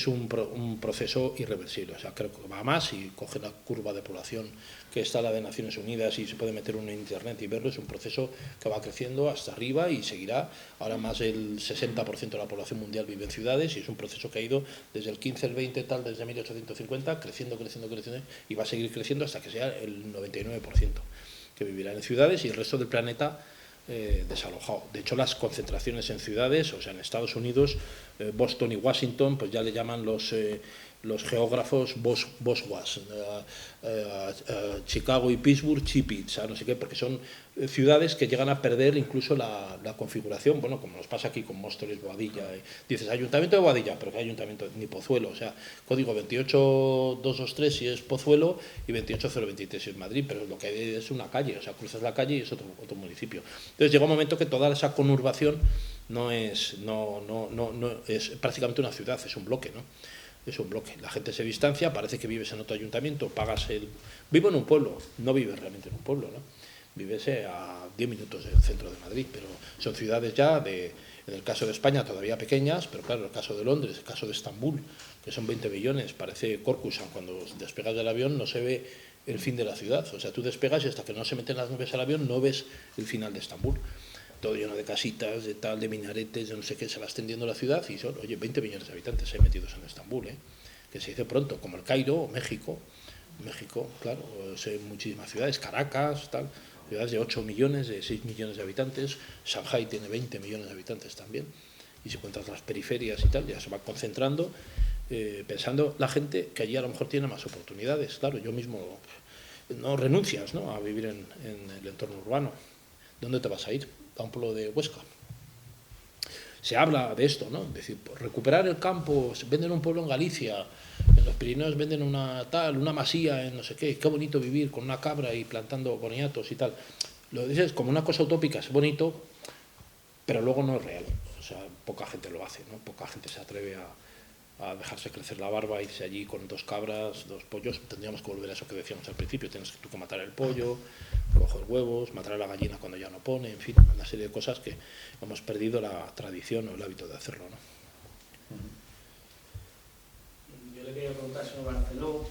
S2: un proceso irreversible, o sea, creo que va más y coge la curva de población que está la de Naciones Unidas y se puede meter uno en internet y verlo, es un proceso que va creciendo hasta arriba y seguirá. Ahora más del 60% de la población mundial vive en ciudades y es un proceso que ha ido desde el 15, el 20, tal, desde 1850, creciendo y va a seguir creciendo hasta que sea el 99% que vivirá en ciudades y el resto del planeta desalojado. De hecho, las concentraciones en ciudades, o sea, en Estados Unidos, Boston y Washington, pues ya le llaman los geógrafos Boswas, Chicago y Pittsburgh, Chipits, no sé qué, porque son ciudades que llegan a perder incluso la configuración, bueno, como nos pasa aquí con Móstoles, Boadilla. Dices Ayuntamiento de Boadilla, pero ¿qué ayuntamiento? Ni Pozuelo, o sea, código 28223 si es Pozuelo y 28023 si es Madrid, pero lo que hay es una calle, o sea, cruzas la calle y es otro municipio. Entonces llega un momento que toda esa conurbación no es prácticamente una ciudad, es un bloque, ¿no? Es un bloque. La gente se distancia, parece que vives en otro ayuntamiento, Vivo en un pueblo, no vives realmente en un pueblo, ¿no? Vives a 10 minutos del centro de Madrid, pero son ciudades ya, en el caso de España, todavía pequeñas, pero claro, el caso de Londres, el caso de Estambul, que son 20 millones, parece Corcusant, cuando despegas del avión no se ve el fin de la ciudad, o sea, tú despegas y hasta que no se meten las nubes al avión no ves el final de Estambul. Todo lleno de casitas, de minaretes, de no sé qué, se va extendiendo la ciudad y son, 20 millones de habitantes hay metidos en Estambul, que se dice pronto, como el Cairo o México, claro, hay muchísimas ciudades, Caracas, tal, ciudades de 8 millones, de 6 millones de habitantes, Shanghái tiene 20 millones de habitantes también, y si cuentas las periferias y tal, ya se va concentrando, pensando la gente que allí a lo mejor tiene más oportunidades, claro, yo mismo no renuncias, ¿no?, a vivir en el entorno urbano. ¿Dónde te vas a ir? A un pueblo de Huesca. Se habla de esto, ¿no? Es decir, por recuperar el campo, venden un pueblo en Galicia, en los Pirineos venden una masía en no sé qué bonito vivir con una cabra y plantando boniatos y tal. Lo dices como una cosa utópica, es bonito, pero luego no es real. O sea, poca gente lo hace, ¿no? Poca gente se atreve a dejarse crecer la barba, irse allí con 2 cabras, 2 pollos. Tendríamos que volver a eso que decíamos al principio, tienes tú que matar el pollo, coger huevos, matar a la gallina cuando ya no pone, en fin, una serie de cosas que hemos perdido la tradición o el hábito de hacerlo, ¿no?
S4: Yo le quería preguntar, señor Barceló,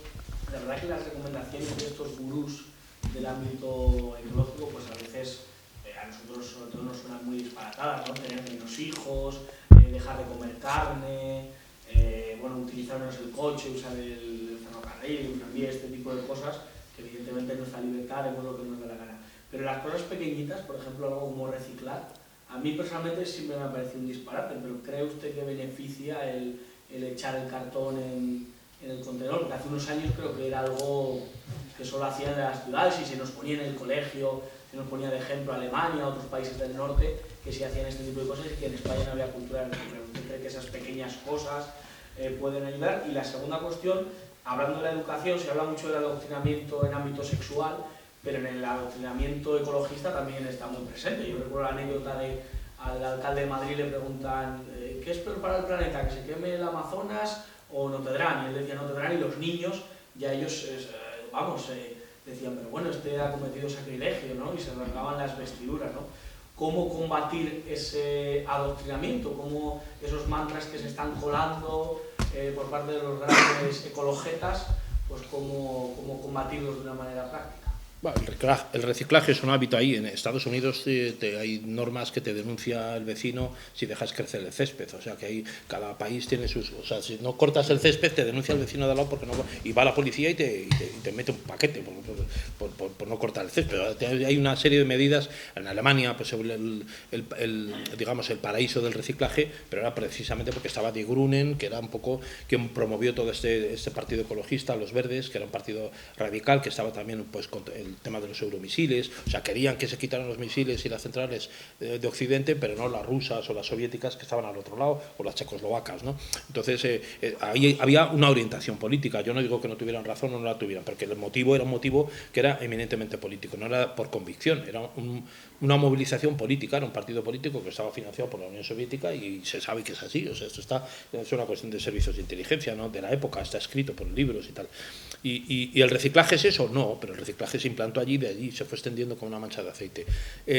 S4: la verdad que las recomendaciones de estos gurús del ámbito ecológico, pues a veces a nosotros sobre todo nos suenan muy disparatadas, ¿no? Tener menos hijos, dejar de comer carne, bueno, utilizar menos el coche, usar el ferrocarril, el tranvía, este tipo de cosas, que evidentemente nuestra libertad es lo que nos da la gana. Pero las cosas pequeñitas, por ejemplo, algo como reciclar, a mí personalmente siempre me ha parecido un disparate, pero ¿cree usted que beneficia el echar el cartón en el contenedor? Porque hace unos años creo que era algo que solo hacían en las ciudades y se nos ponía en el colegio, se nos ponía de ejemplo Alemania, otros países del norte, que sí hacían este tipo de cosas y que en España no había cultura de reciclar. ¿Usted cree que esas pequeñas cosas pueden ayudar? Y la segunda cuestión, hablando de la educación, se habla mucho del adoctrinamiento en ámbito sexual, pero en el adoctrinamiento ecologista también está muy presente. Yo recuerdo la anécdota de al alcalde de Madrid le preguntan ¿qué es peor para el planeta? ¿Que se queme el Amazonas o Notre Dame? Y él decía Notre Dame, y los niños, ya ellos, decían, pero bueno, este ha cometido sacrilegio, ¿no? Y se arrancaban las vestiduras, ¿no? ¿Cómo combatir ese adoctrinamiento? ¿Cómo esos mantras que se están colando por parte de los grandes ecologetas, pues cómo combatirlos de una manera práctica?
S2: Bueno, el reciclaje es un hábito ahí. En Estados Unidos hay normas que te denuncia el vecino si dejas crecer el césped. O sea, que ahí cada país tiene sus... O sea, si no cortas el césped, te denuncia el vecino de al lado porque no, y va la policía y te mete un paquete por no cortar el césped. Hay una serie de medidas. En Alemania, pues digamos, el paraíso del reciclaje, pero era precisamente porque estaba Die Grünen, que era un poco quien promovió todo este partido ecologista, los Verdes, que era un partido radical, que estaba también pues contra el tema de los euromisiles. O sea, querían que se quitaran los misiles y las centrales de Occidente, pero no las rusas o las soviéticas que estaban al otro lado, o las checoslovacas, ¿no? Entonces, ahí había una orientación política. Yo no digo que no tuvieran razón o no la tuvieran, porque el motivo era un motivo que era eminentemente político, no era por convicción, era una movilización política, era un partido político que estaba financiado por la Unión Soviética y se sabe que es así. O sea, es una cuestión de servicios de inteligencia, ¿no? De la época, está escrito por libros y tal. ¿Y el reciclaje es eso? No, pero el reciclaje se implantó allí, de allí se fue extendiendo como una mancha de aceite.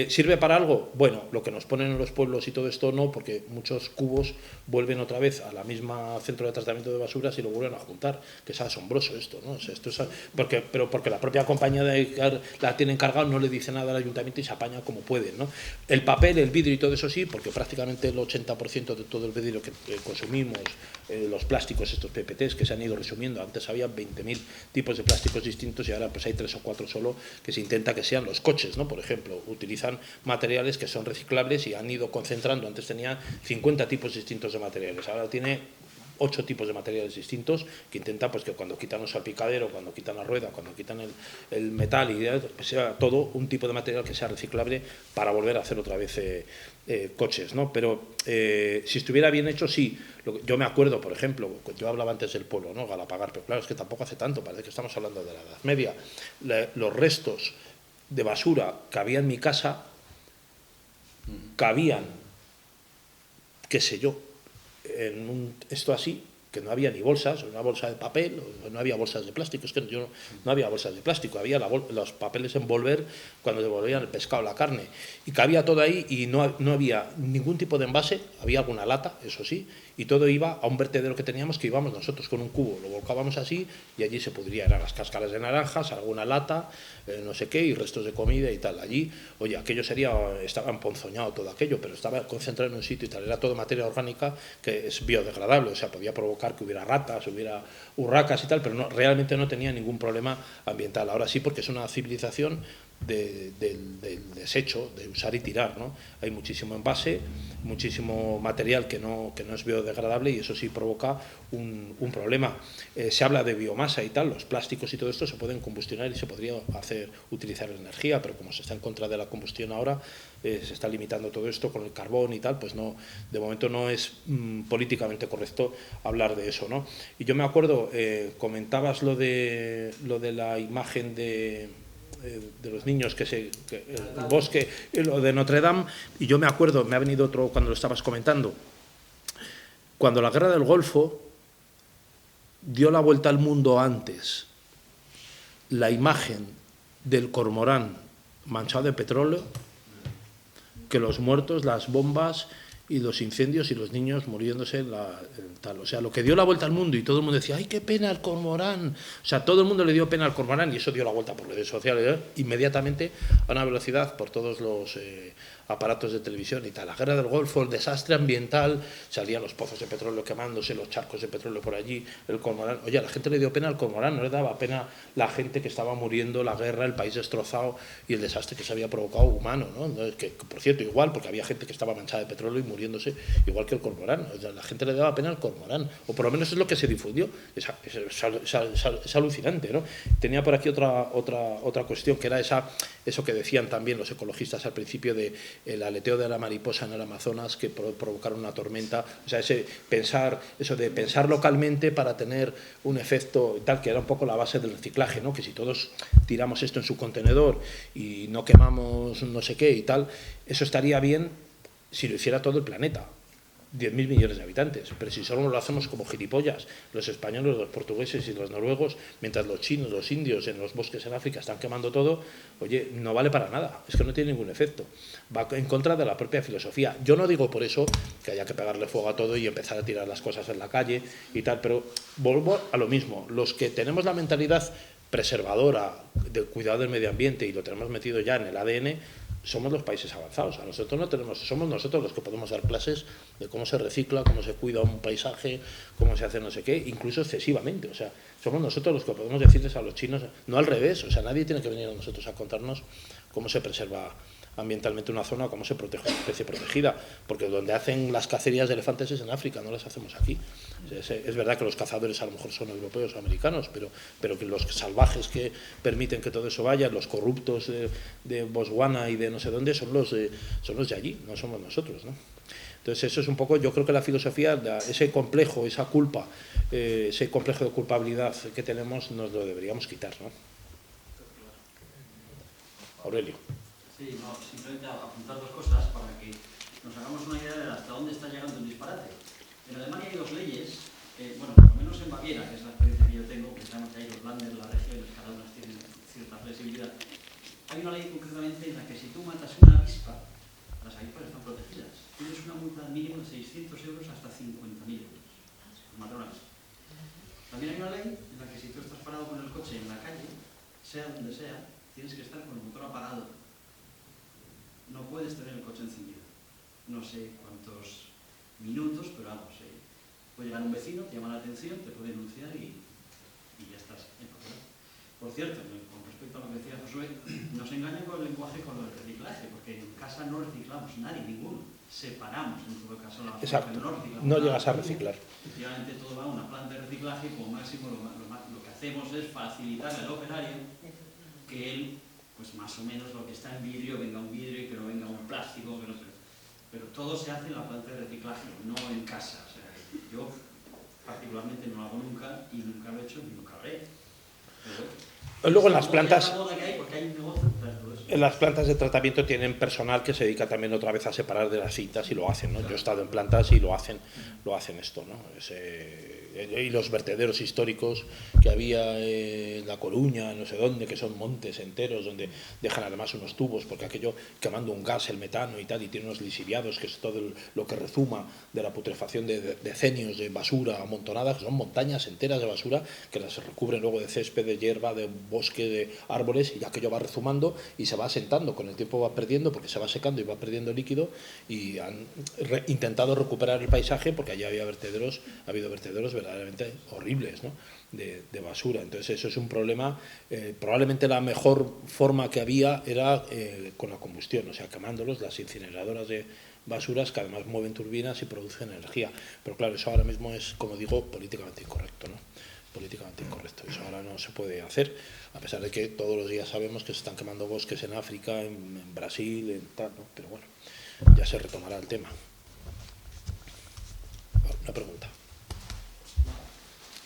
S2: ¿Sirve para algo? Bueno, lo que nos ponen en los pueblos y todo esto no, porque muchos cubos vuelven otra vez a la misma centro de tratamiento de basuras y lo vuelven a juntar, que es asombroso esto, ¿no? O sea, porque la propia compañía la tiene encargado, no le dice nada al ayuntamiento y se apaña como pueden, ¿no? El papel, el vidrio y todo eso sí, porque prácticamente el 80% de todo el vidrio que consumimos, los plásticos, estos PPTs que se han ido resumiendo, antes había 20.000 tipos de plásticos distintos y ahora pues hay 3 o 4 solo que se intenta que sean los coches, ¿no? Por ejemplo, utilizan materiales que son reciclables y han ido concentrando, antes tenía 50 tipos distintos de materiales, ahora tiene 8 tipos de materiales distintos que intentan pues que cuando quitan un salpicadero, cuando quitan la rueda, cuando quitan el metal y pues sea todo un tipo de material que sea reciclable para volver a hacer otra vez coches, ¿no? Pero si estuviera bien hecho, sí. Yo me acuerdo, por ejemplo, yo hablaba antes del pueblo, ¿no? Galapagar, pero claro, es que tampoco hace tanto, parece que estamos hablando de la Edad Media. Los restos de basura que había en mi casa cabían, qué sé yo, en esto así, que no había ni bolsas, una bolsa de papel, no había bolsas de plástico, es que no había bolsas de plástico, había los papeles en envolver cuando devolvían el pescado, la carne, y cabía todo ahí y no había ningún tipo de envase, había alguna lata, eso sí, y todo iba a un vertedero que teníamos, que íbamos nosotros con un cubo, lo volcábamos así y allí se pudría, eran las cáscaras de naranjas, alguna lata, no sé qué, y restos de comida y tal. Allí, oye, aquello estaba emponzoñado todo aquello, pero estaba concentrado en un sitio y tal, era todo materia orgánica que es biodegradable, o sea, podía provocar que hubiera ratas, hubiera urracas y tal, pero realmente no tenía ningún problema ambiental. Ahora sí, porque es una civilización del desecho, de usar y tirar, ¿no? Hay muchísimo envase, muchísimo material que no es biodegradable y eso sí provoca un problema. Se habla de biomasa y tal, los plásticos y todo esto se pueden combustionar y se podría utilizar energía, pero como se está en contra de la combustión ahora, se está limitando todo esto con el carbón y tal, pues no, de momento no es políticamente correcto hablar de eso, ¿no? Y yo me acuerdo, comentabas lo de la imagen de los niños el bosque, lo de Notre Dame, y yo me acuerdo, me ha venido otro cuando lo estabas comentando, cuando la guerra del Golfo dio la vuelta al mundo antes, la imagen del cormorán manchado de petróleo, que los muertos, las bombas y los incendios y los niños muriéndose tal. O sea, lo que dio la vuelta al mundo y todo el mundo decía, ¡ay, qué pena el cormorán! O sea, todo el mundo le dio pena al cormorán y eso dio la vuelta por redes sociales, inmediatamente a una velocidad por todos los aparatos de televisión y tal. La guerra del Golfo, el desastre ambiental, salían los pozos de petróleo quemándose, los charcos de petróleo por allí, el cormorán. Oye, a la gente le dio pena al cormorán, no le daba pena la gente que estaba muriendo, la guerra, el país destrozado y el desastre que se había provocado humano, ¿no? Que, por cierto, igual, porque había gente que estaba manchada de petróleo y muriéndose igual que el cormorán. O sea, la gente le daba pena al cormorán, o por lo menos es lo que se difundió. Es alucinante, ¿no? Tenía por aquí otra cuestión, que era eso que decían también los ecologistas al principio de el aleteo de la mariposa en el Amazonas que provocaron una tormenta. O sea, eso de pensar localmente para tener un efecto tal, que era un poco la base del reciclaje, ¿no? Que si todos tiramos esto en su contenedor y no quemamos no sé qué y tal, eso estaría bien si lo hiciera todo el planeta. 10.000 millones de habitantes, pero si solo lo hacemos como gilipollas, los españoles, los portugueses y los noruegos, mientras los chinos, los indios en los bosques en África están quemando todo, oye, no vale para nada, es que no tiene ningún efecto, va en contra de la propia filosofía. Yo no digo por eso que haya que pegarle fuego a todo y empezar a tirar las cosas en la calle y tal, pero vuelvo a lo mismo, los que tenemos la mentalidad preservadora del cuidado del medio ambiente y lo tenemos metido ya en el ADN, somos los países avanzados. A nosotros no tenemos, somos nosotros los que podemos dar clases de cómo se recicla, cómo se cuida un paisaje, cómo se hace no sé qué, incluso excesivamente. O sea, somos nosotros los que podemos decirles a los chinos, no al revés. O sea, nadie tiene que venir a nosotros a contarnos cómo se preserva ambientalmente una zona, cómo se protege una especie protegida, porque donde hacen las cacerías de elefantes es en África, no las hacemos aquí. Es verdad que los cazadores a lo mejor son europeos o americanos, pero que los salvajes que permiten que todo eso vaya, los corruptos de Botswana y de no sé dónde, son los de allí, no somos nosotros, ¿no? Entonces eso es un poco, yo creo que la filosofía, ese complejo, esa culpa, ese complejo de culpabilidad que tenemos, nos lo deberíamos quitar, ¿no? Aurelio.
S5: Sí, no, simplemente apuntar dos cosas para que nos hagamos una idea de hasta dónde está llegando el disparate. En Alemania hay dos leyes, bueno, por lo menos en Baviera, que es la experiencia que yo tengo, que sabemos que hay los Länder, las regiones, cada una tiene cierta flexibilidad. Hay una ley concretamente en la que si tú matas una avispa, las avispas están protegidas. Tienes una multa mínima de 600 euros hasta 50.000 euros por matar una avispa. También hay una ley en la que si tú estás parado con el coche en la calle, sea donde sea, tienes que estar con el motor apagado. No puedes tener el coche encendido. No sé cuántos minutos, pero vamos, puede llegar un vecino, te llama la atención, te puede denunciar y ya estás en problema. Por cierto, con respecto a lo que decía Josué, nos engañan con el lenguaje con lo del reciclaje, porque en casa no reciclamos nadie, ninguno. Separamos, en todo caso, la
S2: Exacto.
S5: No
S2: llegas a reciclar.
S5: Efectivamente, todo va a una planta de reciclaje y como máximo lo que hacemos es facilitar al operario que él, pues más o menos lo que está en vidrio, venga un vidrio y que no venga un plástico, pero todo se hace en la planta de reciclaje, no en casa. O sea, yo particularmente no lo hago nunca y nunca lo he hecho ni nunca lo haré. Pero,
S2: luego en las plantas...
S5: En
S2: las plantas de tratamiento tienen personal que se dedica también otra vez a separar de las cintas y lo hacen, ¿no? Yo he estado en plantas y lo hacen esto, ¿no? Y los vertederos históricos que había en La Coruña, no sé dónde, que son montes enteros donde dejan además unos tubos, porque aquello quemando un gas, el metano y tal, y tiene unos lisiviados, que es todo lo que rezuma de la putrefacción de decenios de basura amontonada, que son montañas enteras de basura que las recubren luego de césped, de hierba, de bosque, de árboles, y aquello va rezumando y se va asentando, con el tiempo va perdiendo porque se va secando y va perdiendo líquido, y han intentado recuperar el paisaje porque allí ha habido vertederos verdaderamente horribles, ¿no? de basura. Entonces eso es un problema. Probablemente la mejor forma que había era con la combustión, o sea, quemándolos, las incineradoras de basuras que además mueven turbinas y producen energía, pero claro, eso ahora mismo es, como digo, políticamente incorrecto, ¿no? Políticamente incorrecto. Eso ahora no se puede hacer, a pesar de que todos los días sabemos que se están quemando bosques en África, en Brasil, en tal, ¿no? Pero bueno, ya se retomará el tema. Una pregunta.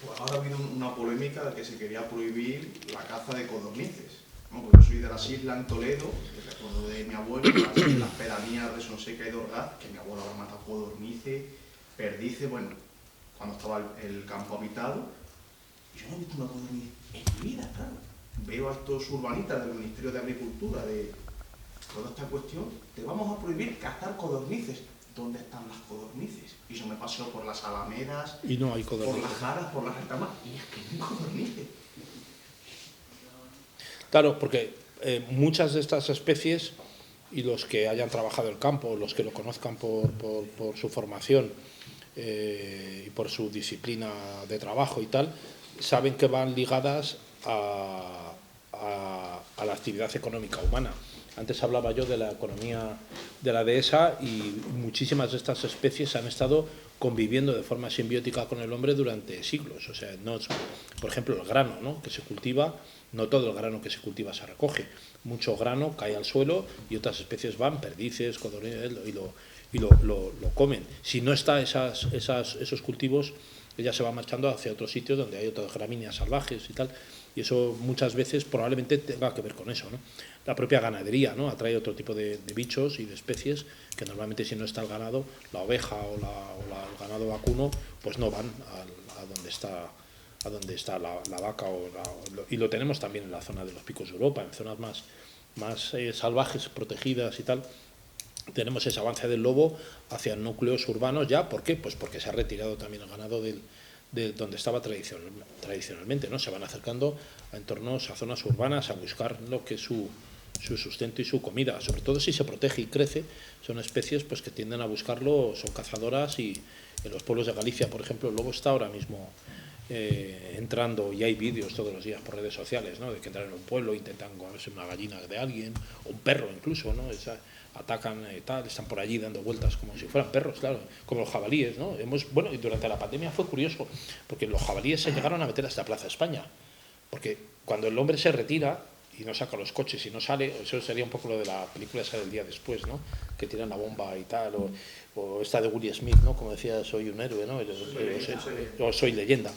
S6: Pues ahora ha habido una polémica de que se quería prohibir la caza de codornices. Bueno, pues yo soy de las Islas, en Toledo, y recuerdo de mi abuelo, las pedanías de Sonseca y de Orgaz, que mi abuelo habrá matado codornices, perdices, bueno, cuando estaba el campo habitado. Y yo no he visto una codorniz en mi vida, claro. Veo a estos urbanistas del Ministerio de Agricultura, de toda esta cuestión, te vamos a prohibir cazar codornices. ¿Dónde están las codornices? Y yo me paseo por las alamedas,
S2: Y no hay codornices.
S6: por las jaras, por las retamas, y es que no hay codornices.
S2: Claro, porque muchas de estas especies, y los que hayan trabajado el campo, los que lo conozcan por su formación y por su disciplina de trabajo y tal, saben que van ligadas a la actividad económica humana. Antes hablaba yo de la economía de la dehesa y muchísimas de estas especies han estado conviviendo de forma simbiótica con el hombre durante siglos. O sea, no, por ejemplo, el grano, ¿no?, que se cultiva, no todo el grano que se cultiva se recoge. Mucho grano cae al suelo y otras especies van, perdices, codornices, y lo comen. Si no está esos cultivos, ellas se van marchando hacia otros sitios donde hay otras gramíneas salvajes y tal. Y eso muchas veces probablemente tenga que ver con eso, ¿no? La propia ganadería, ¿no?, atrae otro tipo de bichos y de especies que normalmente, si no está el ganado, la oveja o el ganado vacuno, pues no van a donde está la vaca y lo tenemos también en la zona de los picos de Europa, en zonas más salvajes, protegidas y tal. Tenemos ese avance del lobo hacia núcleos urbanos ya. ¿Por qué? Pues porque se ha retirado también el ganado de donde estaba tradicionalmente, ¿no? Se van acercando a entornos, a zonas urbanas, a buscar lo que es su sustento y su comida. Sobre todo si se protege y crece, son especies pues que tienden a buscarlo, son cazadoras, y en los pueblos de Galicia, por ejemplo, el lobo está ahora mismo entrando, y hay vídeos todos los días por redes sociales, ¿no?, de que entran en un pueblo, intentan comerse una gallina de alguien, o un perro incluso, ¿no? Atacan tal, están por allí dando vueltas como si fueran perros, claro, como los jabalíes, ¿no? Bueno, y durante la pandemia fue curioso, porque los jabalíes se llegaron a meter hasta Plaza España, porque cuando el hombre se retira y no saca los coches y no sale, eso sería un poco lo de la película esa del día después, ¿no?, que tiran la bomba y tal, o esta de Will Smith, ¿no?, como decía, soy un héroe, ¿no?, o soy leyenda.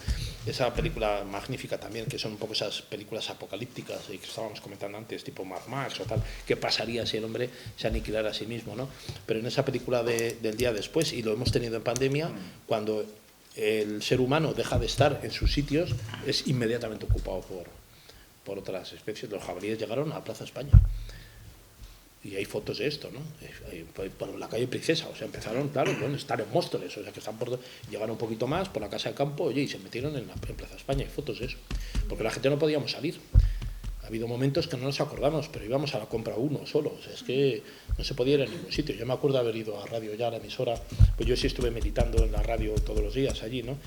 S2: Esa película magnífica también, que son un poco esas películas apocalípticas que estábamos comentando antes, tipo Mad Max o tal, qué pasaría si el hombre se aniquilara a sí mismo, ¿no? Pero en esa película del día después, y lo hemos tenido en pandemia, cuando el ser humano deja de estar en sus sitios, es inmediatamente ocupado por otras especies. Los jabalíes llegaron a Plaza España. Y hay fotos de esto, ¿no? Por la calle Princesa, o sea, empezaron, claro, bueno, estar en Móstoles, o sea, que llegaron un poquito más por la casa de campo, oye, y se metieron en Plaza España. Hay fotos de eso, porque la gente no podíamos salir. Ha habido momentos que no nos acordamos, pero íbamos a la compra uno solo, o sea, es que no se podía ir a ningún sitio. Yo me acuerdo de haber ido a Radio Ya, a la emisora, pues yo sí estuve militando en la radio todos los días allí, ¿no?,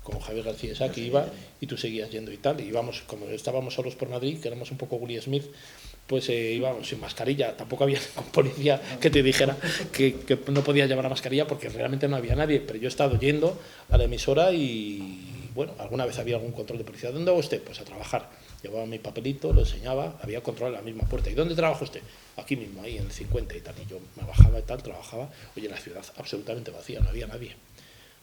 S2: con Javier García Sá, que iba, y tú seguías yendo y tal, y íbamos, como estábamos solos por Madrid, que éramos un poco Will Smith, pues íbamos sin mascarilla. Tampoco había ningún policía que te dijera que no podías llevar la mascarilla, porque realmente no había nadie, pero yo he estado yendo a la emisora y, bueno, alguna vez había algún control de policía. ¿Dónde va usted? Pues a trabajar. Llevaba mi papelito, lo enseñaba, había control en la misma puerta. ¿Y dónde trabaja usted? Aquí mismo, ahí en el 50 y tal. Y yo me bajaba y tal, trabajaba. Oye, en la ciudad absolutamente vacía, no había nadie.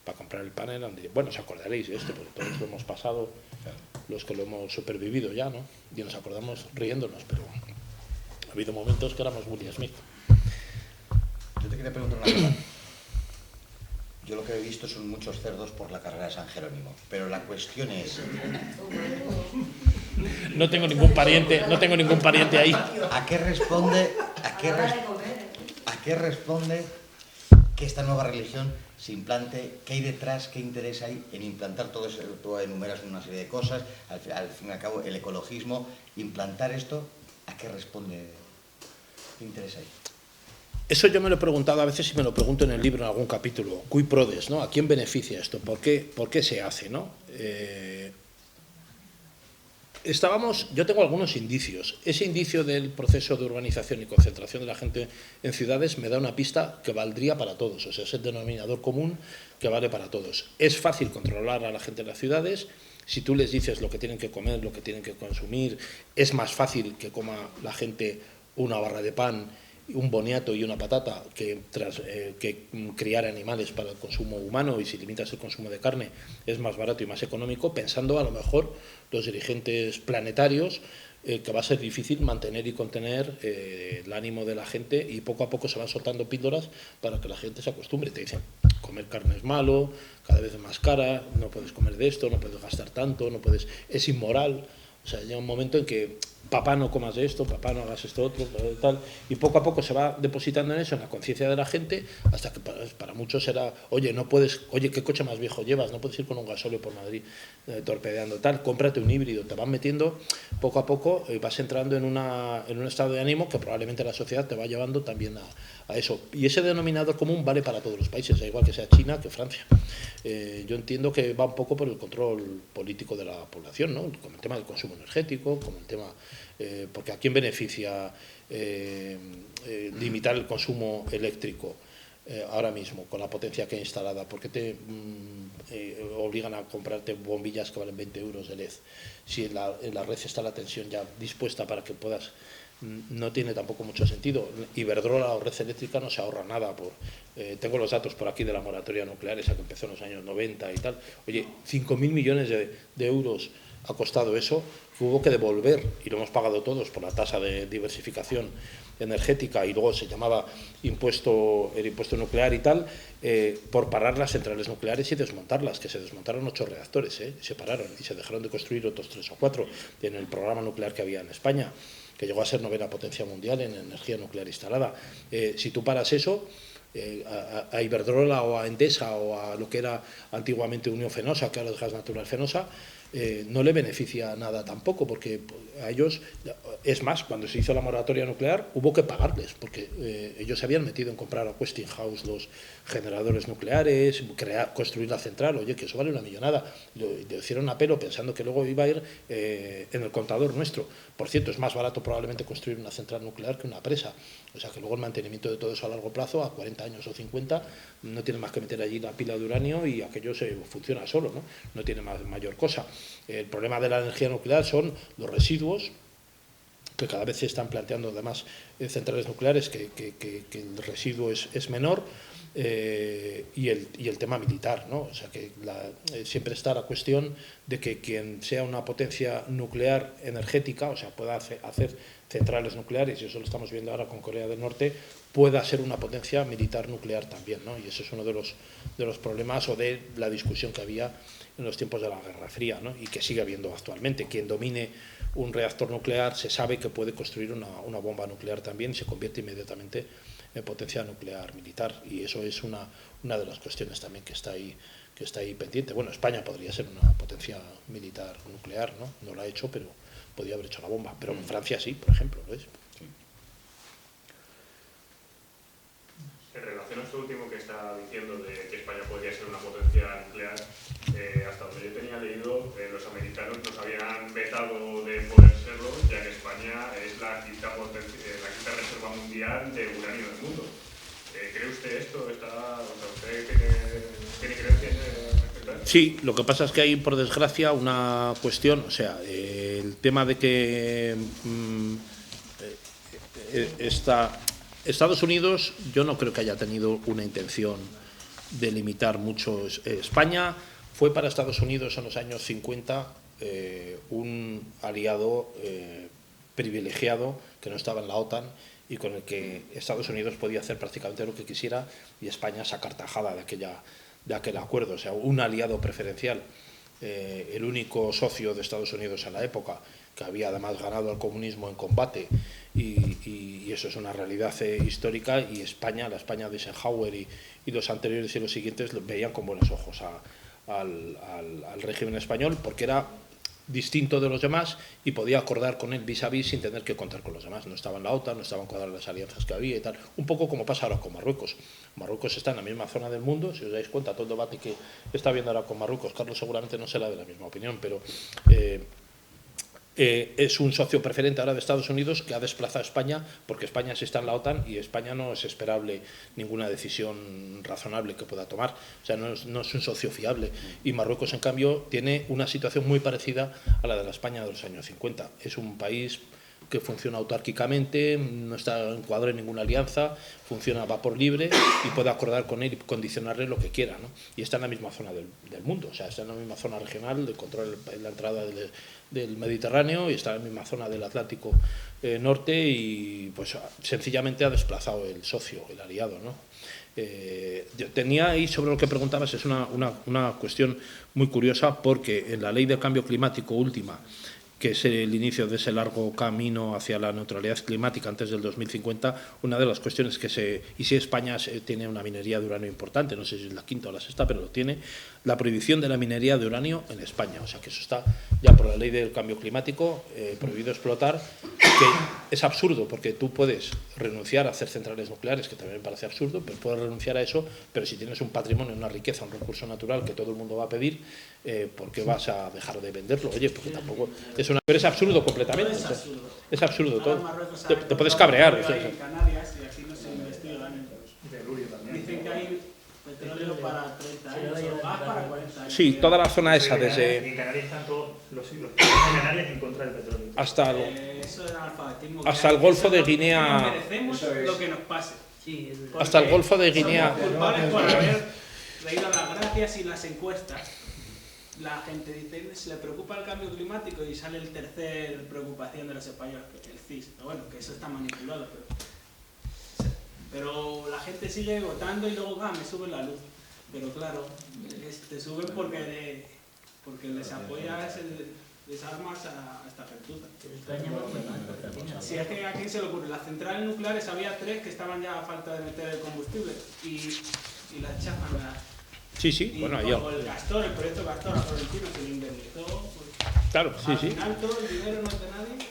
S2: Para comprar el pan bueno, os acordaréis de esto, porque todos lo hemos pasado, los que lo hemos supervivido ya, ¿no? Y nos acordamos riéndonos, pero ha habido momentos que éramos Will Smith.
S1: Yo te quería preguntar una cosa. Yo lo que he visto son muchos cerdos por la carrera de San Jerónimo, pero la cuestión es...
S2: No tengo ningún pariente ahí.
S1: ¿A qué responde que esta nueva religión se implante? ¿Qué hay detrás? ¿Qué interés hay en implantar todo eso? Tú enumeras una serie de cosas, al fin y al cabo el ecologismo, implantar esto, ¿a qué responde? ¿Qué interés hay?
S2: Eso yo me lo he preguntado a veces, y me lo pregunto en el libro en algún capítulo. Cui prodest, ¿no? ¿A quién beneficia esto? ¿Por qué se hace, no? Yo tengo algunos indicios. Ese indicio del proceso de urbanización y concentración de la gente en ciudades me da una pista que valdría para todos. O sea, es el denominador común que vale para todos. Es fácil controlar a la gente en las ciudades. Si tú les dices lo que tienen que comer, lo que tienen que consumir, es más fácil que coma la gente una barra de pan, un boniato y una patata que criar animales para el consumo humano. Y si limitas el consumo de carne, es más barato y más económico, pensando a lo mejor los dirigentes planetarios que va a ser difícil mantener y contener el ánimo de la gente, y poco a poco se van soltando píldoras para que la gente se acostumbre. Te dicen, comer carne es malo, cada vez es más cara, no puedes comer de esto, no puedes gastar tanto, no puedes, es inmoral. O sea, llega un momento en que papá no comas de esto, papá no hagas esto otro, tal, y poco a poco se va depositando en eso, en la conciencia de la gente, hasta que para muchos será, oye, no puedes, oye, ¿qué coche más viejo llevas? No puedes ir con un gasóleo por Madrid torpedeando tal, cómprate un híbrido. Te van metiendo poco a poco, vas entrando en un estado de ánimo que probablemente la sociedad te va llevando también a eso. Y ese denominador común vale para todos los países, da igual que sea China que Francia. Yo entiendo que va un poco por el control político de la población, ¿no? Con el tema del consumo energético, con el tema, porque ¿a quién beneficia limitar el consumo eléctrico ahora mismo con la potencia que hay instalada? ¿Por qué te obligan a comprarte bombillas que valen 20 euros de LED? Si en la red está la tensión ya dispuesta para que puedas... No tiene tampoco mucho sentido. Iberdrola o red eléctrica no se ahorra nada. Tengo los datos por aquí de la moratoria nuclear, esa que empezó en los años 90 y tal. Oye, 5.000 millones de euros ha costado eso, que hubo que devolver, y lo hemos pagado todos por la tasa de diversificación energética, y luego se llamaba el impuesto nuclear y tal, por parar las centrales nucleares y desmontarlas, que se desmontaron 8 reactores, se pararon y se dejaron de construir otros 3 o 4 en el programa nuclear que había en España, que llegó a ser 9ª potencia mundial en energía nuclear instalada. Si tú paras eso, a Iberdrola o a Endesa o a lo que era antiguamente Unión Fenosa, que ahora es Gas Natural Fenosa, no le beneficia nada tampoco, porque a ellos, es más, cuando se hizo la moratoria nuclear hubo que pagarles, porque ellos se habían metido en comprar a Westinghouse los generadores nucleares, construir la central, oye, que eso vale una millonada, lo hicieron a pelo pensando que luego iba a ir en el contador nuestro. Por cierto, es más barato probablemente construir una central nuclear que una presa, o sea que luego el mantenimiento de todo eso a largo plazo, a 40 años o 50, no tiene más que meter allí la pila de uranio y aquello funciona solo, no tiene mayor cosa. El problema de la energía nuclear son los residuos, que cada vez se están planteando además centrales nucleares que el residuo es menor, y el tema militar, ¿no? O sea que siempre está la cuestión de que quien sea una potencia nuclear energética, o sea, pueda hacer centrales nucleares, y eso lo estamos viendo ahora con Corea del Norte, pueda ser una potencia militar nuclear también, ¿no? Y eso es uno de los problemas o de la discusión que había en los tiempos de la Guerra Fría, ¿no? Y que sigue habiendo actualmente. Quien domine un reactor nuclear se sabe que puede construir una bomba nuclear también y se convierte inmediatamente en potencia nuclear militar, y eso es una de las cuestiones también que está ahí pendiente. Bueno, España podría ser una potencia militar nuclear, no lo ha hecho, pero podría haber hecho la bomba, pero Francia sí, por ejemplo, lo es.
S7: En relación a esto último que está diciendo de que España podría ser una potencia nuclear, hasta donde yo tenía leído, los americanos nos habían vetado de poder serlo, ya que España es la quinta reserva mundial de uranio del mundo. ¿Cree usted esto? ¿Usted tiene creencias respecto a esto?
S2: Sí, lo que pasa es que hay, por desgracia, una cuestión, o sea, el tema de que Estados Unidos, yo no creo que haya tenido una intención de limitar mucho. España fue para Estados Unidos en los años 50 un aliado privilegiado que no estaba en la OTAN y con el que Estados Unidos podía hacer prácticamente lo que quisiera y España sacar tajada de aquel acuerdo, o sea, un aliado preferencial. El único socio de Estados Unidos en la época, que había además ganado al comunismo en combate, y eso es una realidad histórica, y la España de Eisenhower y los anteriores y los siguientes veían con buenos ojos al régimen español, porque era distinto de los demás y podía acordar con él vis a vis sin tener que contar con los demás. No estaba en la OTAN, no estaban cuadradas las alianzas que había y tal. Un poco como pasa ahora con Marruecos. Marruecos está en la misma zona del mundo, si os dais cuenta, todo el debate que está viendo ahora con Marruecos, Carlos seguramente no será de la misma opinión, pero es un socio preferente ahora de Estados Unidos que ha desplazado a España, porque España sí está en la OTAN y España no es esperable ninguna decisión razonable que pueda tomar, o sea, no es un socio fiable, y Marruecos en cambio tiene una situación muy parecida a la de la España de los años 50. Es un país que funciona autárquicamente, no está encuadrado en ninguna alianza, funciona a vapor libre y puede acordar con él y condicionarle lo que quiera, ¿no? Y está en la misma zona del mundo, o sea, está en la misma zona regional de control en la entrada del Mediterráneo y está en la misma zona del Atlántico norte y pues sencillamente ha desplazado el socio, el aliado, ¿no? Yo tenía ahí sobre lo que preguntabas, es una cuestión muy curiosa porque en la ley de cambio climático última, que es el inicio de ese largo camino hacia la neutralidad climática antes del 2050, una de las cuestiones y si España tiene una minería de uranio importante, no sé si es la quinta o la sexta, pero lo tiene, la prohibición de la minería de uranio en España, o sea que eso está ya por la ley del cambio climático prohibido explotar, que es absurdo porque tú puedes renunciar a hacer centrales nucleares, que también me parece absurdo, pero puedes renunciar a eso, pero si tienes un patrimonio, una riqueza, un recurso natural que todo el mundo va a pedir, ¿por qué vas a dejar de venderlo? Oye, porque tampoco pero es absurdo completamente.
S4: Es absurdo.
S2: Es absurdo todo.
S4: Marruecos
S2: Te puedes cabrear.
S4: En Canarias y aquí no se investigan. Dicen que hay petróleo para 30 años o gas para 40 años.
S2: Sí, toda la zona esa, desde...
S3: En Canarias están todos los de Canarias en contra del petróleo.
S2: Hasta
S4: Eso era alfabetismo.
S2: hasta el Golfo de Guinea.
S4: No merecemos lo que nos pase.
S2: Hasta el Golfo de Guinea.
S4: Somos culpables por haber leído las gracias y las encuestas. La gente dice, se le preocupa el cambio climático y sale el tercer preocupación de los españoles, el CIS. Pero bueno, que eso está manipulado. Pero la gente sigue votando y luego me suben la luz. Pero claro, te suben porque les apoyas, les armas a esta gentuza. Si es que aquí se le ocurre, las centrales nucleares había 3 que estaban ya a falta de meter el combustible y las chapan, ¿verdad?
S2: Sí,
S4: y
S2: bueno,
S4: como el proyecto Castor a Florentino se lo indemnizó, pues,
S2: claro,
S4: al final todo el dinero no es de nadie.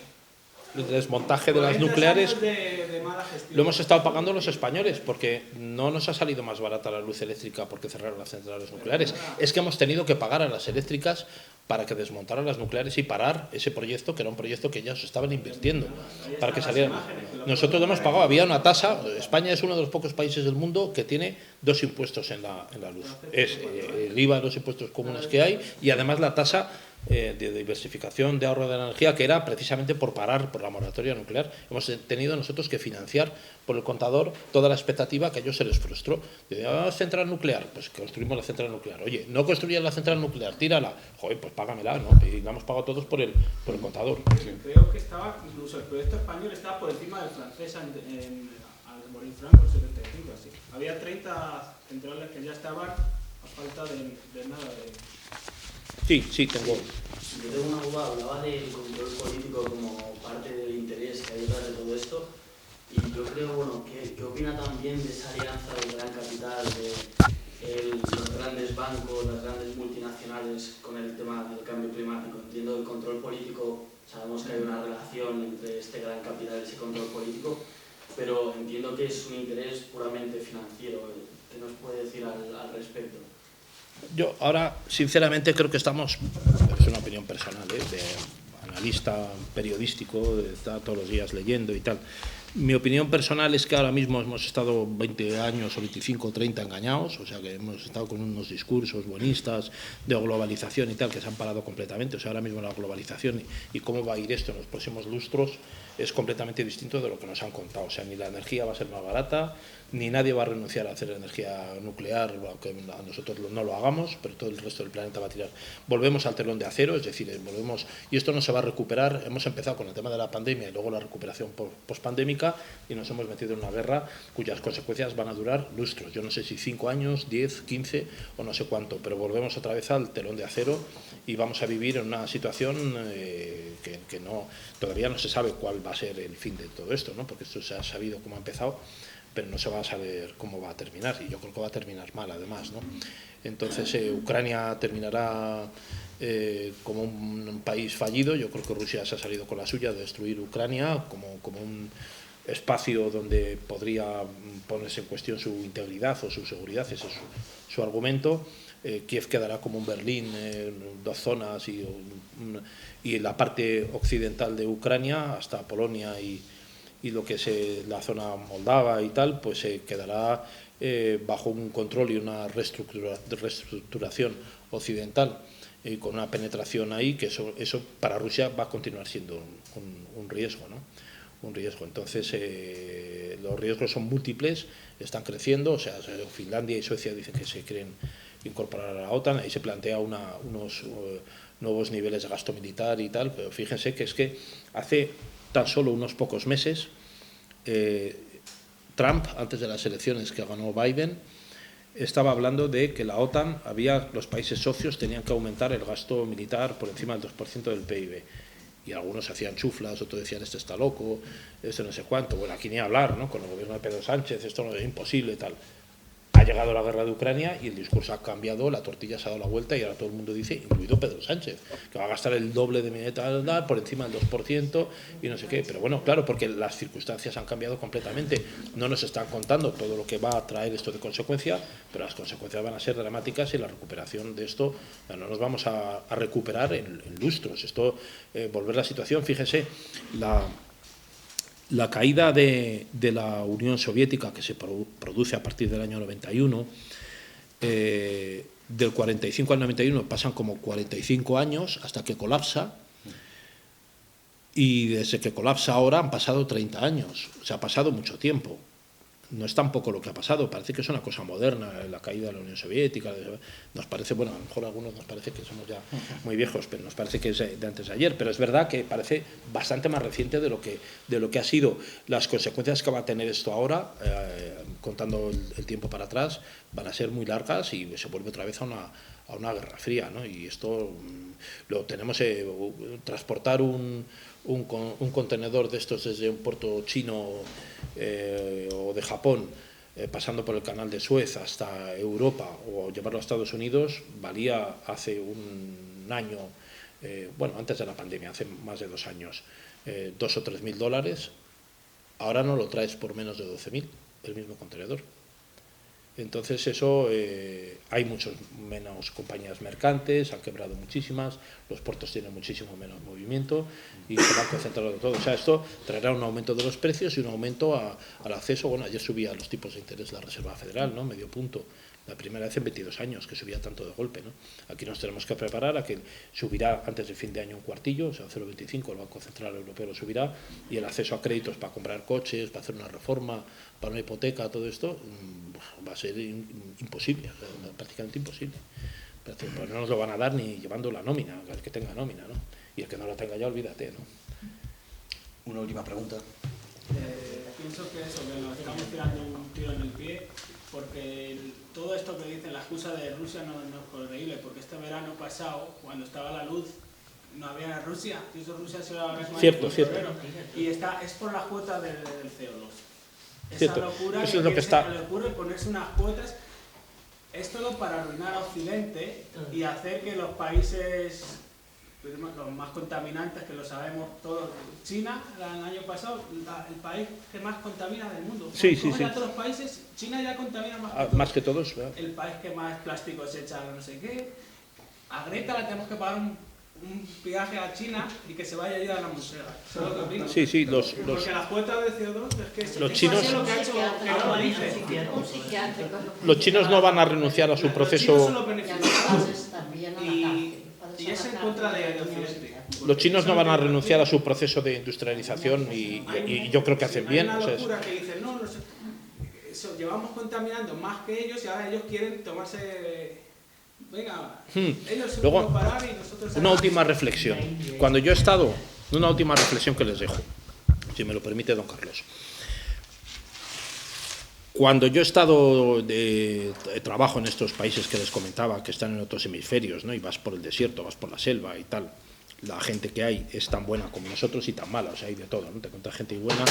S2: El desmontaje de las nucleares
S4: de mala gestión.
S2: lo hemos estado pagando los españoles porque no nos ha salido más barata la luz eléctrica porque cerraron las centrales nucleares. Es que hemos tenido que pagar a las eléctricas para que desmontaran las nucleares y parar ese proyecto, que era un proyecto que ellos estaban invirtiendo para que salieran. Nosotros lo hemos pagado, había una tasa. España es uno de los pocos países del mundo que tiene 2 impuestos en la luz. Es el IVA, los impuestos comunes que hay y además la tasa de diversificación de ahorro de energía, que era precisamente por parar por la moratoria nuclear. Hemos tenido nosotros que financiar por el contador toda la expectativa que a ellos se les frustró. De central nuclear, pues construimos la central nuclear. Oye, no construyas la central nuclear, tírala. Joder, pues págamela, ¿no? Y la hemos pagado todos por el contador.
S4: Creo que estaba, incluso el proyecto español estaba por encima del francés al morir Franco en 75, así. Había 30 centrales que ya estaban a falta de nada de...
S2: Sí, tengo.
S8: Yo tengo una duda, hablaba del control político como parte del interés que hay detrás de todo esto y yo creo, bueno, ¿qué opina también de esa alianza del gran capital, de los grandes bancos, las grandes multinacionales con el tema del cambio climático? Entiendo el control político, sabemos que hay una relación entre este gran capital y ese control político, pero entiendo que es un interés puramente financiero. ¿Qué nos puede decir al respecto?
S2: Yo ahora, sinceramente, creo que estamos, es una opinión personal, de analista periodístico, de estar todos los días leyendo y tal. Mi opinión personal es que ahora mismo hemos estado 20 años o 25 o 30 engañados, o sea que hemos estado con unos discursos buenistas de globalización y tal que se han parado completamente. O sea, ahora mismo la globalización y cómo va a ir esto en los próximos lustros es completamente distinto de lo que nos han contado. O sea, ni la energía va a ser más barata, ni nadie va a renunciar a hacer energía nuclear, aunque nosotros no lo hagamos, pero todo el resto del planeta va a tirar. Volvemos al telón de acero, es decir, volvemos, y esto no se va a recuperar. Hemos empezado con el tema de la pandemia y luego la recuperación pospandémica y nos hemos metido en una guerra cuyas consecuencias van a durar lustros. Yo no sé si 5 años, 10, 15 o no sé cuánto, pero volvemos otra vez al telón de acero y vamos a vivir en una situación que no, todavía no se sabe cuál va a ser el fin de todo esto, ¿no? Porque esto se ha sabido cómo ha empezado, pero no se va a saber cómo va a terminar, y yo creo que va a terminar mal además, ¿no? Entonces Ucrania terminará como un país fallido. Yo creo que Rusia se ha salido con la suya de destruir Ucrania como un espacio donde podría ponerse en cuestión su integridad o su seguridad, ese es su argumento. Kiev quedará como un Berlín, 2 zonas y la parte occidental de Ucrania hasta Polonia y lo que es la zona moldava y tal, pues se quedará bajo un control y una reestructuración occidental. con una penetración ahí, que eso para Rusia va a continuar siendo un riesgo, ¿no? Un riesgo. Entonces, los riesgos son múltiples, están creciendo, o sea, Finlandia y Suecia dicen que se quieren incorporar a la OTAN, ahí se plantea unos nuevos niveles de gasto militar y tal, pero fíjense que es que hace tan solo unos pocos meses, Trump, antes de las elecciones que ganó Biden, estaba hablando de que la OTAN, los países socios tenían que aumentar el gasto militar por encima del 2% del PIB. Y algunos hacían chuflas, otros decían, este está loco, este no sé cuánto. Bueno, aquí ni hablar, ¿no? Con el gobierno de Pedro Sánchez, esto no es imposible, tal. Ha llegado la guerra de Ucrania y el discurso ha cambiado, la tortilla se ha dado la vuelta y ahora todo el mundo dice, incluido Pedro Sánchez, que va a gastar el doble de militar por encima del 2% y no sé qué. Pero bueno, claro, porque las circunstancias han cambiado completamente. No nos están contando todo lo que va a traer esto de consecuencia, pero las consecuencias van a ser dramáticas y la recuperación de esto, no nos vamos a recuperar en lustros. Esto, volver la situación, fíjese, la caída de la Unión Soviética, que se produce a partir del año 91, del 45 al 91 pasan como 45 años hasta que colapsa, y desde que colapsa ahora han pasado 30 años, o sea, ha pasado mucho tiempo. No es tampoco lo que ha pasado, parece que es una cosa moderna, la caída de la Unión Soviética, nos parece, bueno, a lo mejor a algunos nos parece que somos ya muy viejos, pero nos parece que es de antes de ayer, pero es verdad que parece bastante más reciente de lo que ha sido. Las consecuencias que va a tener esto ahora, contando el tiempo para atrás, van a ser muy largas y se vuelve otra vez a una guerra fría, ¿no? Y esto lo tenemos, transportar un contenedor de estos desde un puerto chino o de Japón, pasando por el canal de Suez hasta Europa, o llevarlo a Estados Unidos, valía hace un año, bueno, antes de la pandemia, hace más de 2 años, $2.000 o $3.000. Ahora no lo traes por menos de 12.000, el mismo contenedor. Entonces eso, hay muchos menos compañías mercantes, han quebrado muchísimas, los puertos tienen muchísimo menos movimiento y se van concentrando todo. O sea, esto traerá un aumento de los precios y un aumento al acceso. Bueno, ayer subía los tipos de interés la Reserva Federal, ¿no? Medio punto. La primera vez en 22 años que subía tanto de golpe, ¿no? Aquí nos tenemos que preparar a que subirá antes del fin de año un cuartillo, o sea, 0,25, el Banco Central Europeo lo subirá, y el acceso a créditos para comprar coches, para hacer una reforma, para una hipoteca, todo esto va a ser imposible, o sea, prácticamente imposible. Pues no nos lo van a dar ni llevando la nómina, el que tenga nómina, ¿no? Y el que no la tenga ya, olvídate, ¿no?
S1: Una última pregunta.
S4: Pienso que eso, que nos estamos tirando un tiro en el pie, porque todo esto que dicen, la excusa de Rusia no es corregible, porque este verano pasado, cuando estaba la luz, no había Rusia, y eso Rusia se va a
S2: Cierto.
S4: Y es por las cuotas del CO2.
S2: Cierto.
S4: Esa locura
S2: Eso es lo que está.
S4: le ocurre ponerse unas cuotas, es todo para arruinar a Occidente y hacer que los países, los más contaminantes, que lo sabemos todos, China, el año pasado, el país que más contamina del mundo.
S2: Sí.
S4: A todos los países, China ya contamina
S2: más que todos. ¿Verdad?
S4: El país que más plásticos echa, no sé qué. A Greta le tenemos que pagar un viaje a China y que se vaya allí a la musea. ¿Sabes lo que opino?
S2: Sí,
S4: porque las cuotas de CO2 es que
S2: los chinos,
S4: es lo que ha hecho que normalice.
S2: los chinos no van a renunciar a su proceso.
S4: Y es en contra de Occidente.
S2: Los chinos no van a renunciar a su proceso de industrialización y yo creo que hacen bien.
S4: Hay una locura que dicen, no, llevamos contaminando más que ellos y ahora ellos quieren tomarse... Venga, ellos se
S2: Luego,
S4: pueden parar y nosotros...
S2: Una última reflexión. Cuando yo he estado... Una última reflexión que les dejo, si me lo permite don Carlos. Cuando yo he estado de trabajo en estos países que les comentaba, que están en otros hemisferios, ¿no? Y vas por el desierto, vas por la selva y tal, la gente que hay es tan buena como nosotros y tan mala, o sea, hay de todo, ¿no? Te encuentras gente buena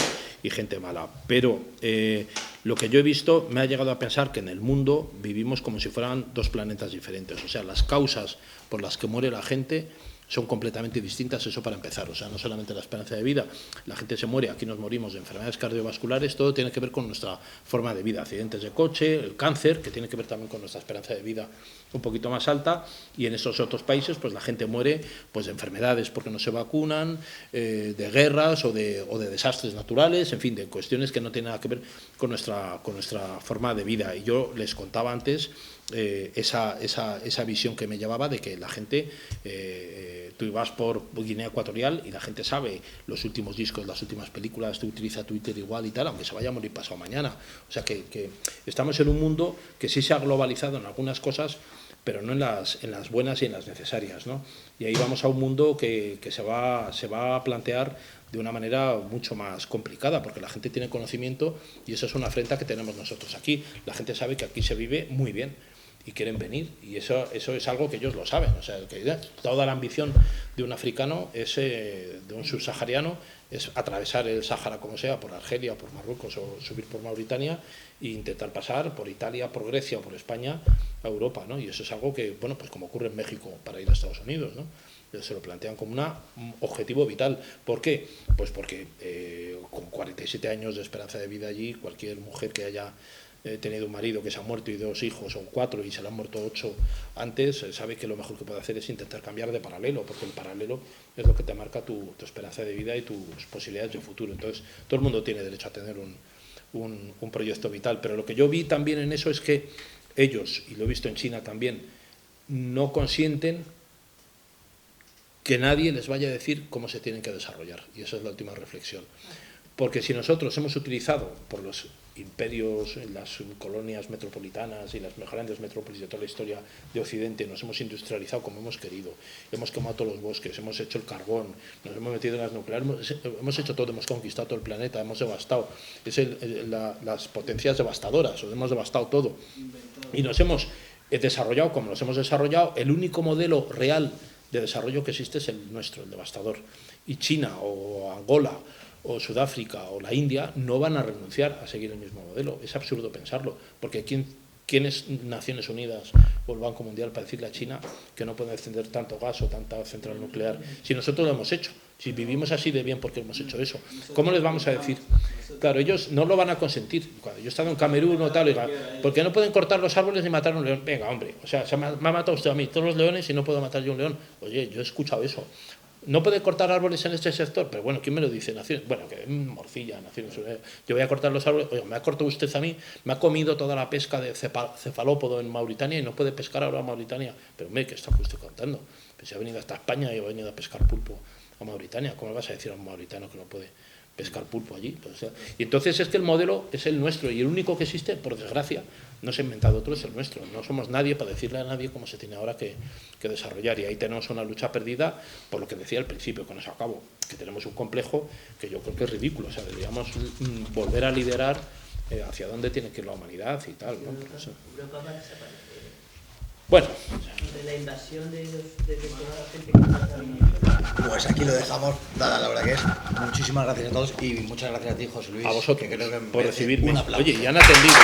S2: y gente mala. Pero lo que yo he visto me ha llegado a pensar que en el mundo vivimos como si fueran 2 planetas diferentes. O sea, las causas por las que muere la gente son completamente distintas, eso para empezar. O sea, no solamente la esperanza de vida, la gente se muere, aquí nos morimos de enfermedades cardiovasculares, todo tiene que ver con nuestra forma de vida, accidentes de coche, el cáncer, que tiene que ver también con nuestra esperanza de vida un poquito más alta, y en estos otros países pues la gente muere pues de enfermedades porque no se vacunan, de guerras o de desastres naturales, en fin, de cuestiones que no tienen nada que ver con nuestra forma de vida. Y yo les contaba antes esa visión que me llevaba de que la gente, tú ibas por Guinea Ecuatorial y la gente sabe los últimos discos, las últimas películas, tú utilizas Twitter igual y tal, aunque se vaya a morir pasado mañana. O sea que estamos en un mundo que sí se ha globalizado en algunas cosas, pero no en las buenas y en las necesarias, ¿no? Y ahí vamos a un mundo que se va a plantear de una manera mucho más complicada, porque la gente tiene conocimiento y eso es una afrenta que tenemos nosotros aquí. La gente sabe que aquí se vive muy bien y quieren venir, y eso es algo que ellos lo saben. O sea, que toda la ambición de un africano, de un subsahariano, es atravesar el Sáhara como sea, por Argelia, por Marruecos o subir por Mauritania e intentar pasar por Italia, por Grecia o por España a Europa, ¿no? Y eso es algo que, bueno, pues como ocurre en México para ir a Estados Unidos, ¿no? Se lo plantean como un objetivo vital. ¿Por qué? Pues porque con 47 años de esperanza de vida allí, cualquier mujer que haya tenido un marido que se ha muerto y 2 hijos o 4 y se le han muerto 8 antes, sabe que lo mejor que puede hacer es intentar cambiar de paralelo, porque el paralelo es lo que te marca tu esperanza de vida y tus posibilidades de futuro. Entonces, todo el mundo tiene derecho a tener un proyecto vital, pero lo que yo vi también en eso es que ellos, y lo he visto en China también, no consienten que nadie les vaya a decir cómo se tienen que desarrollar, y esa es la última reflexión. Porque si nosotros hemos utilizado por los imperios, las colonias metropolitanas y las grandes metrópolis de toda la historia de Occidente, nos hemos industrializado como hemos querido, hemos quemado todos los bosques, hemos hecho el carbón, nos hemos metido en las nucleares, hemos hecho todo, hemos conquistado todo el planeta, hemos devastado, las potencias devastadoras, hemos devastado todo, y nos hemos desarrollado como nos hemos desarrollado. El único modelo real de desarrollo que existe es el nuestro, el devastador, y China o Angola o Sudáfrica o la India no van a renunciar a seguir el mismo modelo. Es absurdo pensarlo, porque ¿quién es Naciones Unidas o el Banco Mundial para decirle a China que no puede encender tanto gas o tanta central nuclear? Si nosotros lo hemos hecho, si vivimos así de bien porque hemos hecho eso, ¿cómo les vamos a decir? Claro, ellos no lo van a consentir. Cuando yo he estado en Camerún o tal, oiga, ¿por qué no pueden cortar los árboles ni matar a un león? Venga, hombre, o sea, me ha matado usted a mí todos los leones y no puedo matar yo un león. Oye, yo he escuchado eso. No puede cortar árboles en este sector, pero bueno, ¿quién me lo dice? Bueno, que morcilla, Naciones Unidas. Yo voy a cortar los árboles. Oye, me ha cortado usted a mí, me ha comido toda la pesca de cefalópodo en Mauritania y no puede pescar ahora a Mauritania. Pero hombre, ¿qué está usted contando? Pues si ha venido hasta España y ha venido a pescar pulpo a Mauritania, ¿cómo le vas a decir a un mauritano que no puede pescar pulpo allí? Pues, y entonces es que el modelo es el nuestro, y el único que existe, por desgracia, no se ha inventado otro, es el nuestro. No somos nadie para decirle a nadie cómo se tiene ahora que desarrollar, y ahí tenemos una lucha perdida, por lo que decía al principio, con eso acabo, que tenemos un complejo que yo creo que es ridículo. O sea, deberíamos volver a liderar hacia dónde tiene que ir la humanidad y tal, ¿no? Por eso. Bueno.
S8: De la invasión de toda la gente que...
S1: Pues aquí lo dejamos, dada la hora que es. Muchísimas gracias a todos y muchas gracias a ti, José Luis.
S2: A vosotros
S1: que creo que
S2: por recibirme.
S1: Un aplauso.
S2: Oye, ya han atendido.